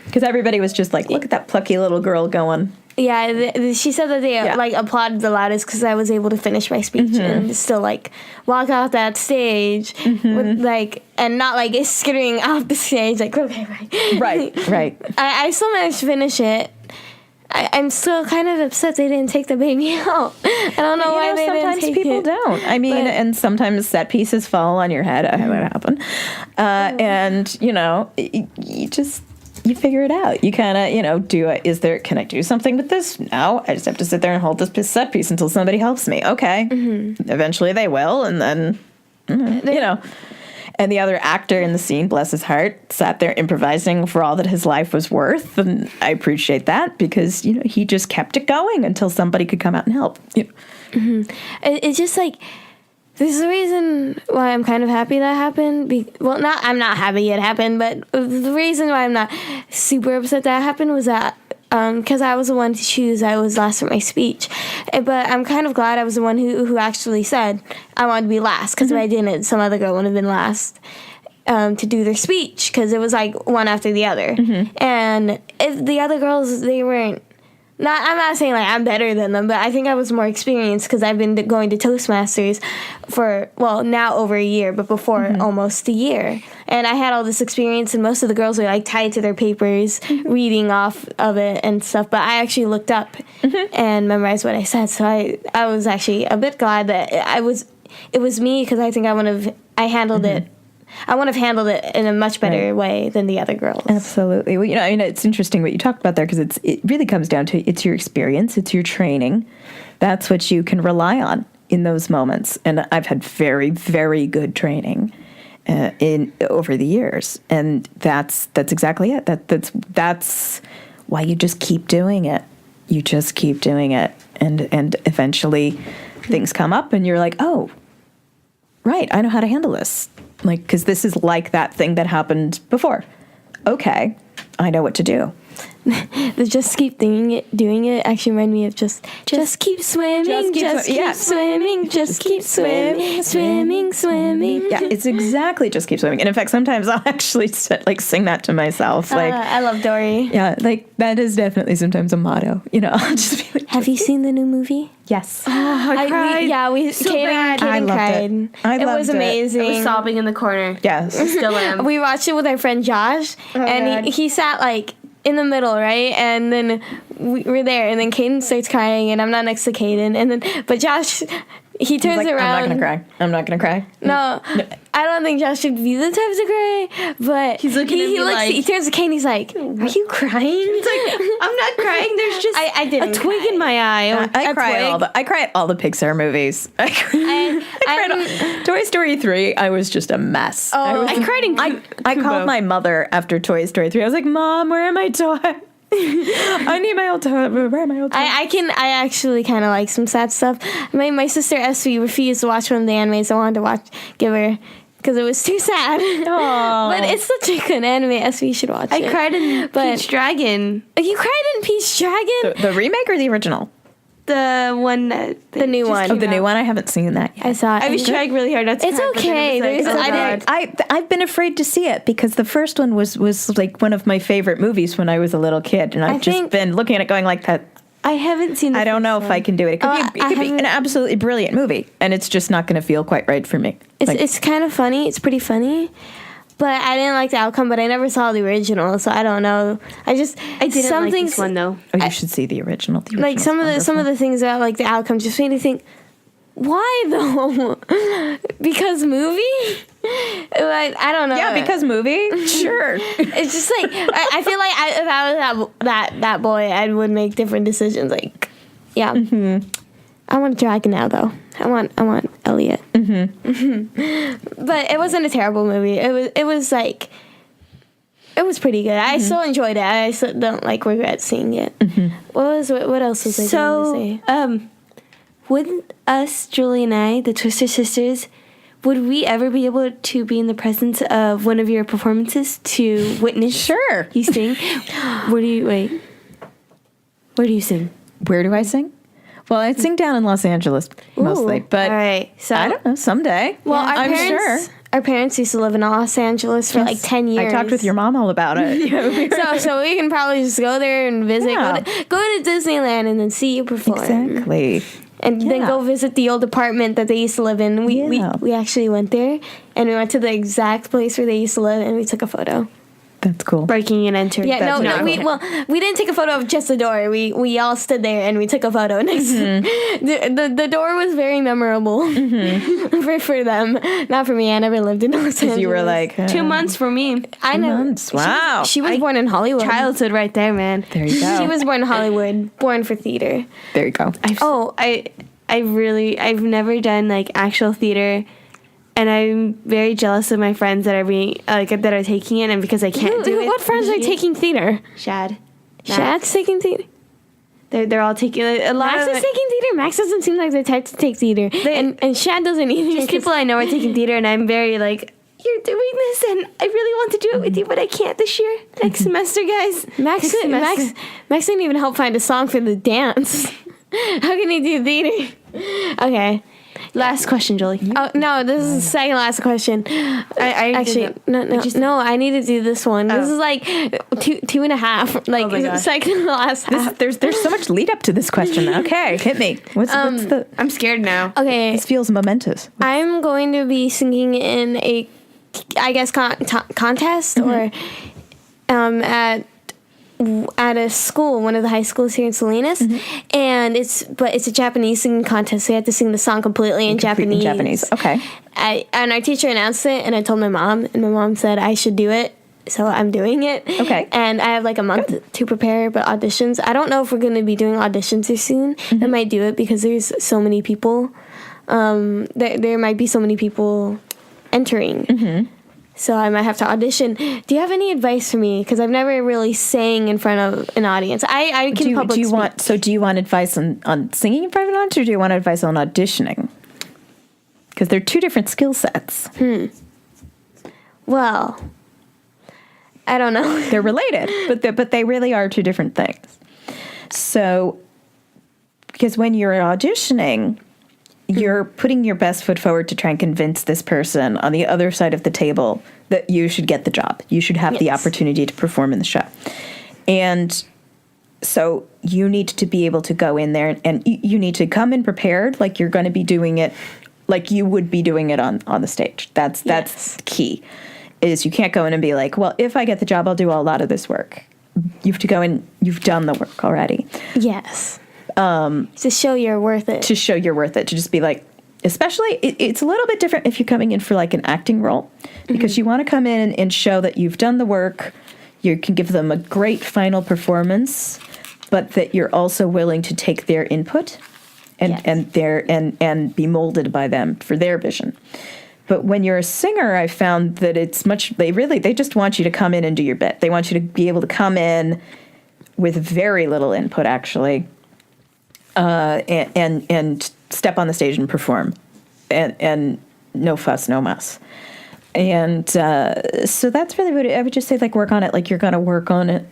[SPEAKER 3] Because everybody was just like, look at that plucky little girl going.
[SPEAKER 2] she said that they like applauded the loudest because I was able to finish my speech and still like walk off that stage with like and not like skittering off the stage like okay
[SPEAKER 3] Right.
[SPEAKER 2] I still managed to finish it. I'm still kind of upset they didn't take the baby out. I don't know why they didn't take it.
[SPEAKER 3] Sometimes people don't. I mean, and sometimes set pieces fall on your head. I had that happen. And, you figure it out. You kind of, can I do something with this? No, I just have to sit there and hold this set piece until somebody helps me. Okay. Eventually they will. And then, And the other actor in the scene, bless his heart, sat there improvising for all that his life was worth. And I appreciate that because, he just kept it going until somebody could come out and help.
[SPEAKER 2] It's just like, there's a reason why I'm kind of happy that happened. I'm not happy it happened, but the reason why I'm not super upset that happened was that because I was the one to choose I was last for my speech. But I'm kind of glad I was the one who actually said I wanted to be last, because if I didn't, some other girl would have been last to do their speech, because it was like one after the other. And if the other girls, they weren't, I'm not saying like I'm better than them, but I think I was more experienced because I've been going to Toastmasters for, now over a year, but before almost a year. And I had all this experience, and most of the girls were like tied to their papers, reading off of it and stuff. But I actually looked up and memorized what I said. So I was actually a bit glad that it was me, because I think I handled it. I would have handled it in a much better way than the other girls.
[SPEAKER 3] Absolutely. Well, it's interesting what you talked about there, because it really comes down to it's your experience, it's your training. That's what you can rely on in those moments. And I've had very, very good training over the years, and that's exactly it. That's why you just keep doing it. You just keep doing it, and eventually things come up, and you're like, oh, right, I know how to handle this. Like, because this is like that thing that happened before. Okay, I know what to do.
[SPEAKER 2] The just keep doing it actually reminded me of just keep swimming, just keep swimming, just keep swimming, swimming.
[SPEAKER 3] Yeah, it's exactly just keep swimming. And in fact, sometimes I'll actually sing that to myself. Like,
[SPEAKER 2] I love Dory.
[SPEAKER 3] Yeah, like that is definitely sometimes a motto. I'll just be like,
[SPEAKER 2] have you seen the new movie?
[SPEAKER 3] Yes.
[SPEAKER 1] Oh, I cried.
[SPEAKER 2] We
[SPEAKER 1] so
[SPEAKER 2] Caden
[SPEAKER 1] bad.
[SPEAKER 3] I loved
[SPEAKER 2] cried.
[SPEAKER 3] it.
[SPEAKER 2] It was amazing.
[SPEAKER 1] I was sobbing in the corner.
[SPEAKER 3] Yes.
[SPEAKER 1] Still am.
[SPEAKER 2] We watched it with our friend Josh, and he sat like in the middle, right? And then we're there, and then Caden starts crying, and I'm not next to Caden, but Josh, he turns around.
[SPEAKER 3] I'm not gonna cry.
[SPEAKER 2] No, I don't think Josh should be the type to cry, but
[SPEAKER 1] he's looking at me like,
[SPEAKER 2] he turns to Caden, he's like, are you crying?
[SPEAKER 1] He's like, I'm not crying, there's just
[SPEAKER 2] I didn't
[SPEAKER 1] a twig
[SPEAKER 2] cry.
[SPEAKER 1] in my eye.
[SPEAKER 3] I cry at all the Pixar movies. I cried at Toy Story 3. I was just a mess.
[SPEAKER 1] I cried in
[SPEAKER 3] I called my mother after Toy Story 3. I was like, Mom, where are my toys? I need my old toy. Where are my old toys?
[SPEAKER 2] I actually kind of like some sad stuff. My sister Essie refused to watch one of the animes I wanted to give her, because it was too sad.
[SPEAKER 3] Aww.
[SPEAKER 2] But it's such a good anime. Essie should watch it.
[SPEAKER 1] I cried in Peach Dragon.
[SPEAKER 2] You cried in Peach Dragon?
[SPEAKER 3] The remake or the original?
[SPEAKER 1] The one that
[SPEAKER 2] The new one.
[SPEAKER 3] Oh, the new one? I haven't seen that yet.
[SPEAKER 2] I saw it.
[SPEAKER 1] I was trying really hard not to
[SPEAKER 2] It's
[SPEAKER 1] cry, but then
[SPEAKER 2] okay.
[SPEAKER 1] it was like,
[SPEAKER 2] There's-
[SPEAKER 1] oh, God.
[SPEAKER 3] I've been afraid to see it because the first one was like one of my favorite movies when I was a little kid, and I've just been looking at it going like that.
[SPEAKER 1] I haven't seen.
[SPEAKER 3] I don't know if I can do it. It could be an absolutely brilliant movie, and it's just not going to feel quite right for me.
[SPEAKER 2] It's kind of funny. It's pretty funny. But I didn't like the outcome, but I never saw the original, so I don't know. I
[SPEAKER 1] didn't like this one though.
[SPEAKER 3] Oh, you should see the original. The
[SPEAKER 2] Like some of the things about like the outcome just made me think, why though? Because movie? Like, I don't know.
[SPEAKER 3] Yeah, because movie. Sure.
[SPEAKER 2] It's just like I feel like if I was that boy, I would make different decisions. Like, yeah. Mm-hmm. I want a dragon now, though. I want Elliot. Mm-hmm. Mm-hmm. But it wasn't a terrible movie. It was like, it was pretty good. I still enjoyed it. I still don't regret seeing it. Mm-hmm. What else was I going to say?
[SPEAKER 1] Wouldn't us, Julie and I, the Twister sisters, would we ever be able to be in the presence of one of your performances to witness?
[SPEAKER 3] Sure.
[SPEAKER 1] You sing. Where do you sing?
[SPEAKER 3] Where do I sing? Well, I sing down in Los Angeles mostly, but
[SPEAKER 1] all right. So
[SPEAKER 3] I don't know. Someday.
[SPEAKER 1] Well,
[SPEAKER 2] Yeah.
[SPEAKER 1] our
[SPEAKER 3] I'm
[SPEAKER 1] parents,
[SPEAKER 3] sure.
[SPEAKER 2] our parents used to live in Los Angeles for like 10 years.
[SPEAKER 3] I talked with your mom all about it.
[SPEAKER 2] So we can probably just go there and visit.
[SPEAKER 3] Yeah.
[SPEAKER 2] Go to Disneyland and then see you perform.
[SPEAKER 3] Exactly.
[SPEAKER 2] And then go visit the old apartment that they used to live in. We actually went there, and we went to the exact place where they used to live, and we took a photo.
[SPEAKER 3] That's cool.
[SPEAKER 1] Breaking and entering.
[SPEAKER 2] Yeah, we didn't take a photo of just the door. We all stood there and we took a photo next. The door was very memorable for them, not for me. I never lived in Los Angeles.
[SPEAKER 3] You were like
[SPEAKER 1] 2 months for me.
[SPEAKER 2] I know.
[SPEAKER 3] 2 months. Wow.
[SPEAKER 2] She was born in Hollywood.
[SPEAKER 1] Childhood right there, man.
[SPEAKER 3] There you go.
[SPEAKER 2] She was born in Hollywood, born for theater.
[SPEAKER 3] There you go.
[SPEAKER 1] I've never done like actual theater, and I'm very jealous of my friends that are taking it, and because I can't do it.
[SPEAKER 2] What friends are taking theater?
[SPEAKER 1] Shad.
[SPEAKER 2] Shad's taking theater.
[SPEAKER 1] They're all taking a lot
[SPEAKER 2] Max
[SPEAKER 1] of
[SPEAKER 2] is taking theater. Max doesn't seem like the type to take theater, and Shad doesn't either.
[SPEAKER 1] There's people I know are taking theater, and I'm very like, you're doing this, and I really want to do it with you, but I can't this year. Next semester, guys.
[SPEAKER 2] Max didn't even help find a song for the dance. How can he do theater? Okay.
[SPEAKER 1] Last question, Jolie.
[SPEAKER 2] Oh no, this is the second last question.
[SPEAKER 1] I
[SPEAKER 2] Actually, no. I need to do this one. This is like two and a half. Like second to last half.
[SPEAKER 3] There's so much lead up to this question. Okay, hit me. What's the?
[SPEAKER 1] I'm scared now.
[SPEAKER 2] Okay,
[SPEAKER 3] This feels momentous.
[SPEAKER 2] I'm going to be singing in a, I guess, contest or at a school, one of the high schools here in Salinas, and it's a Japanese singing contest. So you have to sing the song completely in Japanese.
[SPEAKER 3] Okay.
[SPEAKER 2] And our teacher announced it, and I told my mom, and my mom said I should do it. So I'm doing it.
[SPEAKER 3] Okay.
[SPEAKER 2] And I have like a month to prepare, but auditions, I don't know if we're going to be doing auditions here soon. I might do it because there's so many people. There might be so many people entering. So I might have to audition. Do you have any advice for me? Because I've never really sang in front of an audience. I can public speak.
[SPEAKER 3] Do you want advice on singing in front of an audience, or do you want advice on auditioning? Because they're two different skill sets.
[SPEAKER 2] Well, I don't know.
[SPEAKER 3] They're related, but they really are two different things. So, because when you're auditioning, you're putting your best foot forward to try and convince this person on the other side of the table that you should get the job. You should have the opportunity to perform in the show. And so you need to be able to go in there and you need to come in prepared like you're going to be doing it like you would be doing it on the stage. That's key. Is you can't go in and be like, well, if I get the job, I'll do a lot of this work. You have to go in, you've done the work already.
[SPEAKER 2] Yes. To show you're worth it.
[SPEAKER 3] To show you're worth it. To just be like, especially, it's a little bit different if you're coming in for like an acting role. Because you want to come in and show that you've done the work. You can give them a great final performance, but that you're also willing to take their input and be molded by them for their vision. But when you're a singer, I found that they just want you to come in and do your bit. They want you to be able to come in with very little input, actually, and step on the stage and perform, and no fuss, no muss. And so that's really what I would just say, like, work on it like you're going to work on it,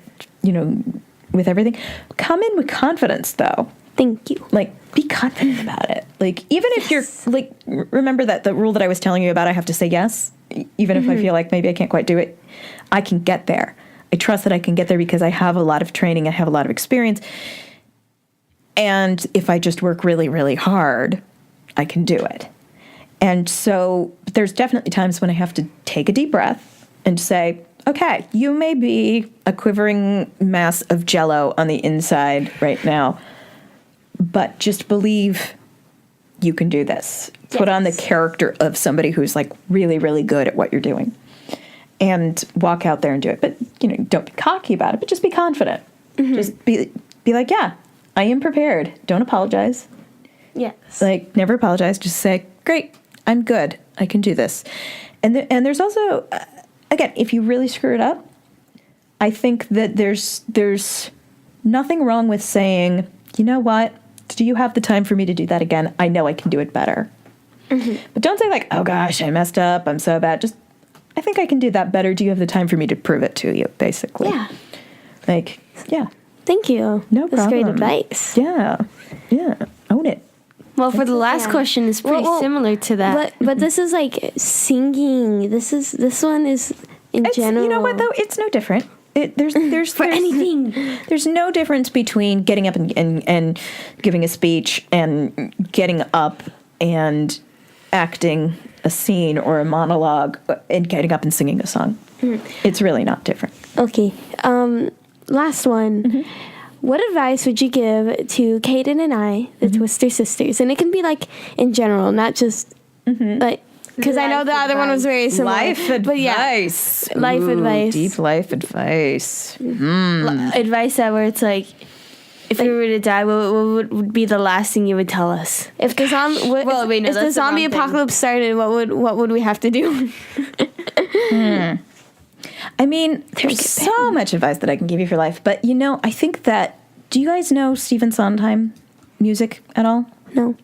[SPEAKER 3] with everything. Come in with confidence, though.
[SPEAKER 2] Thank you.
[SPEAKER 3] Like, be confident about it. Like, even if you're, like, remember that the rule that I was telling you about, I have to say yes, even if I feel like maybe I can't quite do it. I can get there. I trust that I can get there because I have a lot of training. I have a lot of experience. And if I just work really, really hard, I can do it. And so there's definitely times when I have to take a deep breath and say, okay, you may be a quivering mass of jello on the inside right now, but just believe you can do this. Yes. Put on the character of somebody who's like really, really good at what you're doing and walk out there and do it. But, don't be cocky about it, but just be confident. Just be like, yeah, I am prepared. Don't apologize.
[SPEAKER 2] Yes.
[SPEAKER 3] Like, never apologize. Just say, great, I'm good. I can do this. And there's also, again, if you really screw it up, I think that there's nothing wrong with saying, you know what? Do you have the time for me to do that again? I know I can do it better. But don't say like, oh gosh, I messed up. I'm so bad. Just, I think I can do that better. Do you have the time for me to prove it to you, basically?
[SPEAKER 2] Yeah.
[SPEAKER 3] Like, yeah.
[SPEAKER 2] Thank you.
[SPEAKER 3] No problem.
[SPEAKER 2] That's great advice.
[SPEAKER 3] Yeah. Yeah. Own it.
[SPEAKER 1] Well, for the last question, it's pretty similar to that.
[SPEAKER 2] But this is like singing. This one is in general.
[SPEAKER 3] You know what though? It's no different. There's
[SPEAKER 1] anything.
[SPEAKER 3] There's no difference between getting up and giving a speech and getting up and acting a scene or a monologue and getting up and singing a song. It's really not different.
[SPEAKER 2] Okay. Last one. What advice would you give to Caden and I, the Twister sisters? And it can be like in general, not just like, because I know the other one was very similar.
[SPEAKER 3] Life advice.
[SPEAKER 2] But yeah, life advice.
[SPEAKER 3] Deep life advice.
[SPEAKER 1] Advice that where it's like, if we were to die, what would be the last thing you would tell us?
[SPEAKER 2] If the zombie apocalypse started, what would we have to do?
[SPEAKER 3] I mean, there's so much advice that I can give you for life, but I think that, do you guys know Stephen Sondheim music at all?
[SPEAKER 2] No.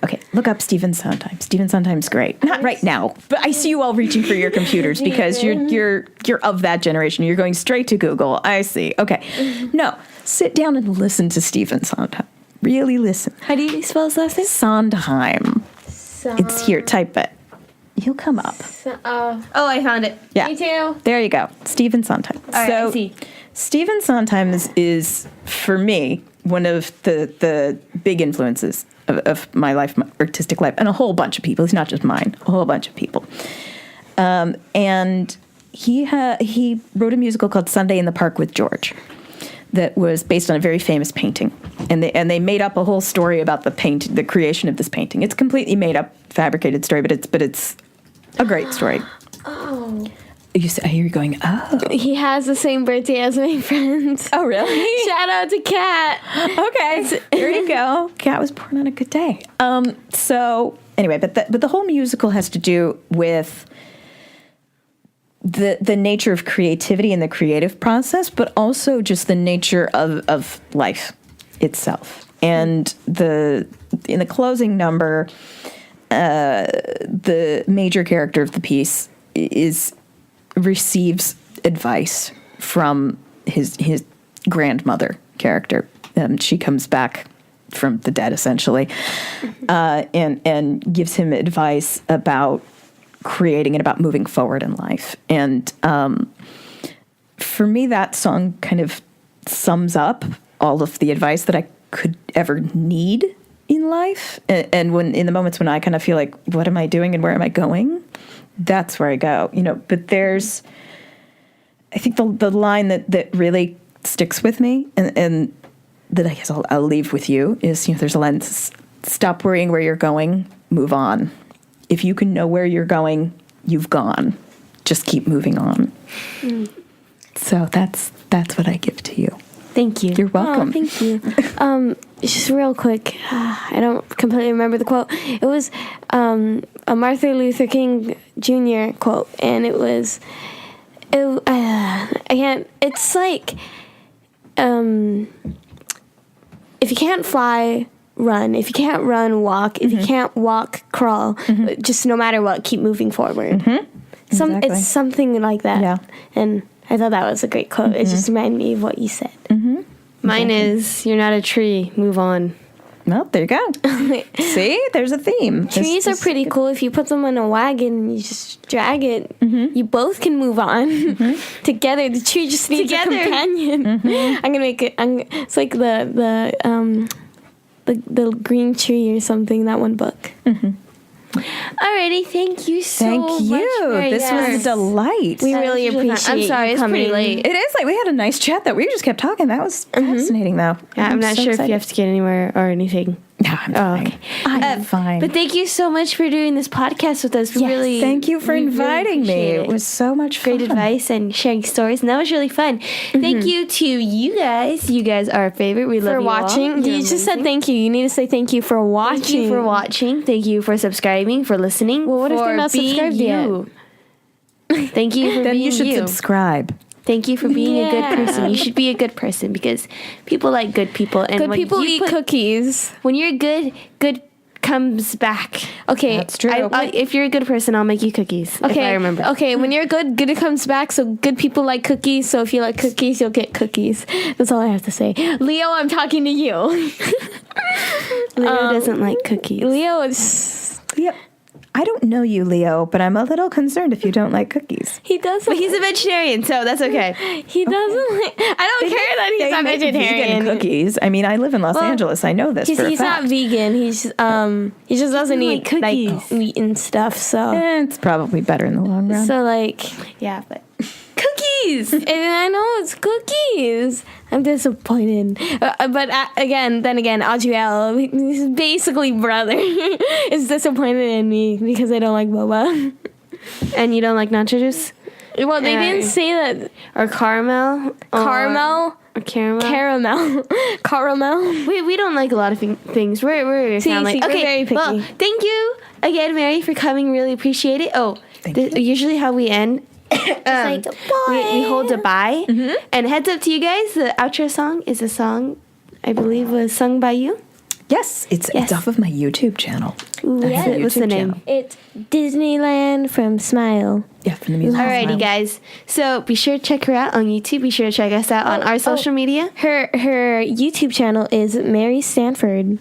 [SPEAKER 3] Okay, look up Stephen Sondheim. Stephen Sondheim's great. Not right now, but I see you all reaching for your computers because you're of that generation. You're going straight to Google. I see. Okay. No, sit down and listen to Stephen Sondheim. Really listen.
[SPEAKER 1] How do you spell his last name?
[SPEAKER 3] Sondheim. It's here. Type it. He'll come up.
[SPEAKER 1] Oh, I found it.
[SPEAKER 3] Yeah.
[SPEAKER 2] Me too.
[SPEAKER 3] There you go. Stephen Sondheim.
[SPEAKER 1] All right, I see.
[SPEAKER 3] Stephen Sondheim is for me one of the big influences of my life, my artistic life, and a whole bunch of people. It's not just mine. A whole bunch of people. And he wrote a musical called Sunday in the Park with George that was based on a very famous painting. And they made up a whole story about the creation of this painting. It's completely made up, fabricated story, but it's a great story.
[SPEAKER 2] Oh.
[SPEAKER 3] You're going, oh.
[SPEAKER 2] He has the same birthday as my friend.
[SPEAKER 3] Oh, really?
[SPEAKER 2] Shout out to Kat.
[SPEAKER 3] Okay, there you go. Kat was born on a good day. So anyway, but the whole musical has to do with the nature of creativity and the creative process, but also just the nature of life itself. And in the closing number, the major character of the piece receives advice from his grandmother character. She comes back from the dead, essentially, and gives him advice about creating and about moving forward in life. And for me, that song kind of sums up all of the advice that I could ever need in life. And when in the moments when I kind of feel like, what am I doing and where am I going? That's where I go, but I think the line that really sticks with me and that I guess I'll leave with you is, there's a line, stop worrying where you're going, move on. If you can know where you're going, you've gone. Just keep moving on. So that's what I give to you.
[SPEAKER 1] Thank you.
[SPEAKER 3] You're welcome.
[SPEAKER 2] Oh, thank you. Just real quick, I don't completely remember the quote. It was a Martin Luther King Jr. quote, and it's like, if you can't fly, run. If you can't run, walk. If you can't walk, crawl. Just no matter what, keep moving forward.
[SPEAKER 3] Exactly.
[SPEAKER 2] It's something like that. Yeah. And I thought that was a great quote. It just reminded me of what you said.
[SPEAKER 1] Mine is, you're not a tree, move on.
[SPEAKER 3] Well, there you go. See, there's a theme.
[SPEAKER 2] Trees are pretty cool. If you put them in a wagon and you just drag it, you both can move on together. The tree just needs a companion. I'm gonna make it. It's like the green tree or something. That one book.
[SPEAKER 1] Alrighty, thank you so much.
[SPEAKER 3] Thank you. This was a delight.
[SPEAKER 2] We really appreciate.
[SPEAKER 1] I'm sorry, it's pretty late.
[SPEAKER 3] It is like we had a nice chat that we just kept talking. That was fascinating, though.
[SPEAKER 1] Yeah, I'm not sure if you have to get anywhere or anything.
[SPEAKER 3] No, I'm fine.
[SPEAKER 1] Okay.
[SPEAKER 3] I'm fine.
[SPEAKER 1] But thank you so much for doing this podcast with us.
[SPEAKER 2] Yes,
[SPEAKER 3] thank you for inviting me. It was so much fun.
[SPEAKER 1] Great advice and sharing stories, and that was really fun. Thank you to you guys. You guys are our favorite. We love
[SPEAKER 2] for
[SPEAKER 1] you
[SPEAKER 2] watching.
[SPEAKER 1] all.
[SPEAKER 2] You just said thank you. You need to say thank you for watching.
[SPEAKER 1] Thank you for watching. Thank you for subscribing, for listening.
[SPEAKER 2] Well, what if they're not subscribed yet?
[SPEAKER 1] Thank you for
[SPEAKER 3] then
[SPEAKER 1] being
[SPEAKER 3] you should
[SPEAKER 1] you.
[SPEAKER 3] Subscribe.
[SPEAKER 1] Thank you for being a good person. You should be a good person because people like good people. And
[SPEAKER 2] Good
[SPEAKER 1] when
[SPEAKER 2] people
[SPEAKER 1] you
[SPEAKER 2] eat cookies.
[SPEAKER 1] When you're good comes back.
[SPEAKER 2] Okay.
[SPEAKER 3] That's true.
[SPEAKER 1] If you're a good person, I'll make you cookies.
[SPEAKER 2] Okay.
[SPEAKER 1] If I remember.
[SPEAKER 2] Okay, when you're good comes back. So good people like cookies. So if you like cookies, you'll get cookies. That's all I have to say. Leo, I'm talking to you.
[SPEAKER 1] Leo doesn't like cookies.
[SPEAKER 2] Leo is.
[SPEAKER 3] Yep. I don't know you, Leo, but I'm a little concerned if you don't like cookies.
[SPEAKER 2] He doesn't.
[SPEAKER 1] But he's a vegetarian, so that's okay.
[SPEAKER 2] He doesn't like. I don't care that he's
[SPEAKER 3] They
[SPEAKER 2] not
[SPEAKER 3] make
[SPEAKER 2] vegetarian.
[SPEAKER 3] vegan cookies. I mean, I live in Los Angeles. I know this for a
[SPEAKER 2] He's
[SPEAKER 3] fact.
[SPEAKER 2] not vegan. He just doesn't
[SPEAKER 1] like
[SPEAKER 2] eat
[SPEAKER 1] cookies.
[SPEAKER 2] like meat and stuff. So
[SPEAKER 3] It's probably better in the long run.
[SPEAKER 2] so like.
[SPEAKER 1] Yeah, but cookies.
[SPEAKER 2] And I know it's cookies. I'm disappointed. Then again, Adriel, his basically brother, is disappointed in me because I don't like boba.
[SPEAKER 1] And you don't like nacho juice?
[SPEAKER 2] Well, they didn't say that.
[SPEAKER 1] Or caramel?
[SPEAKER 2] Caramel?
[SPEAKER 1] Or caramel?
[SPEAKER 2] Caramel.
[SPEAKER 1] We don't like a lot of things. We're
[SPEAKER 2] See,
[SPEAKER 1] sound like
[SPEAKER 2] we're very picky.
[SPEAKER 1] Well, thank you again, Mary, for coming. Really appreciate it. Oh, usually how we end.
[SPEAKER 2] like,
[SPEAKER 1] we hold a bye.
[SPEAKER 2] Mm-hmm.
[SPEAKER 1] And heads up to you guys, the outro song is a song I believe was sung by you.
[SPEAKER 3] Yes, it's off of my YouTube channel.
[SPEAKER 1] What's the name?
[SPEAKER 2] It's Disneyland from Smile.
[SPEAKER 3] Yeah, from the music.
[SPEAKER 1] Alrighty, guys. So be sure to check her out on YouTube. Be sure to check us out on our social media.
[SPEAKER 2] Her YouTube channel is Mary Stanford.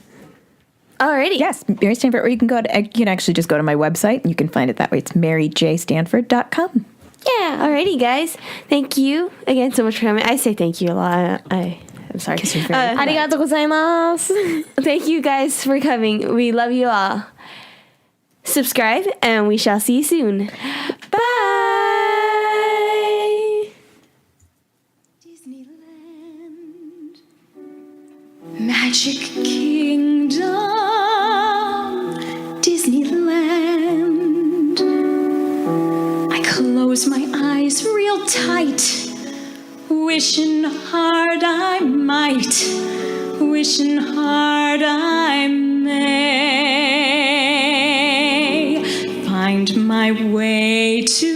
[SPEAKER 1] Alrighty.
[SPEAKER 3] Yes, Mary Stanford. Or you can actually just go to my website and you can find it that way. It's maryjstanford.com.
[SPEAKER 1] Yeah. Alrighty, guys. Thank you again so much for coming. I say thank you a lot. I'm sorry.
[SPEAKER 2] Arigato gozaimasu.
[SPEAKER 1] Thank you guys for coming. We love you all. Subscribe, and we shall see you soon. Bye.
[SPEAKER 4] Disneyland, Magic Kingdom, Disneyland. I close my eyes real tight, wishing hard I might, wishing hard I may find my way to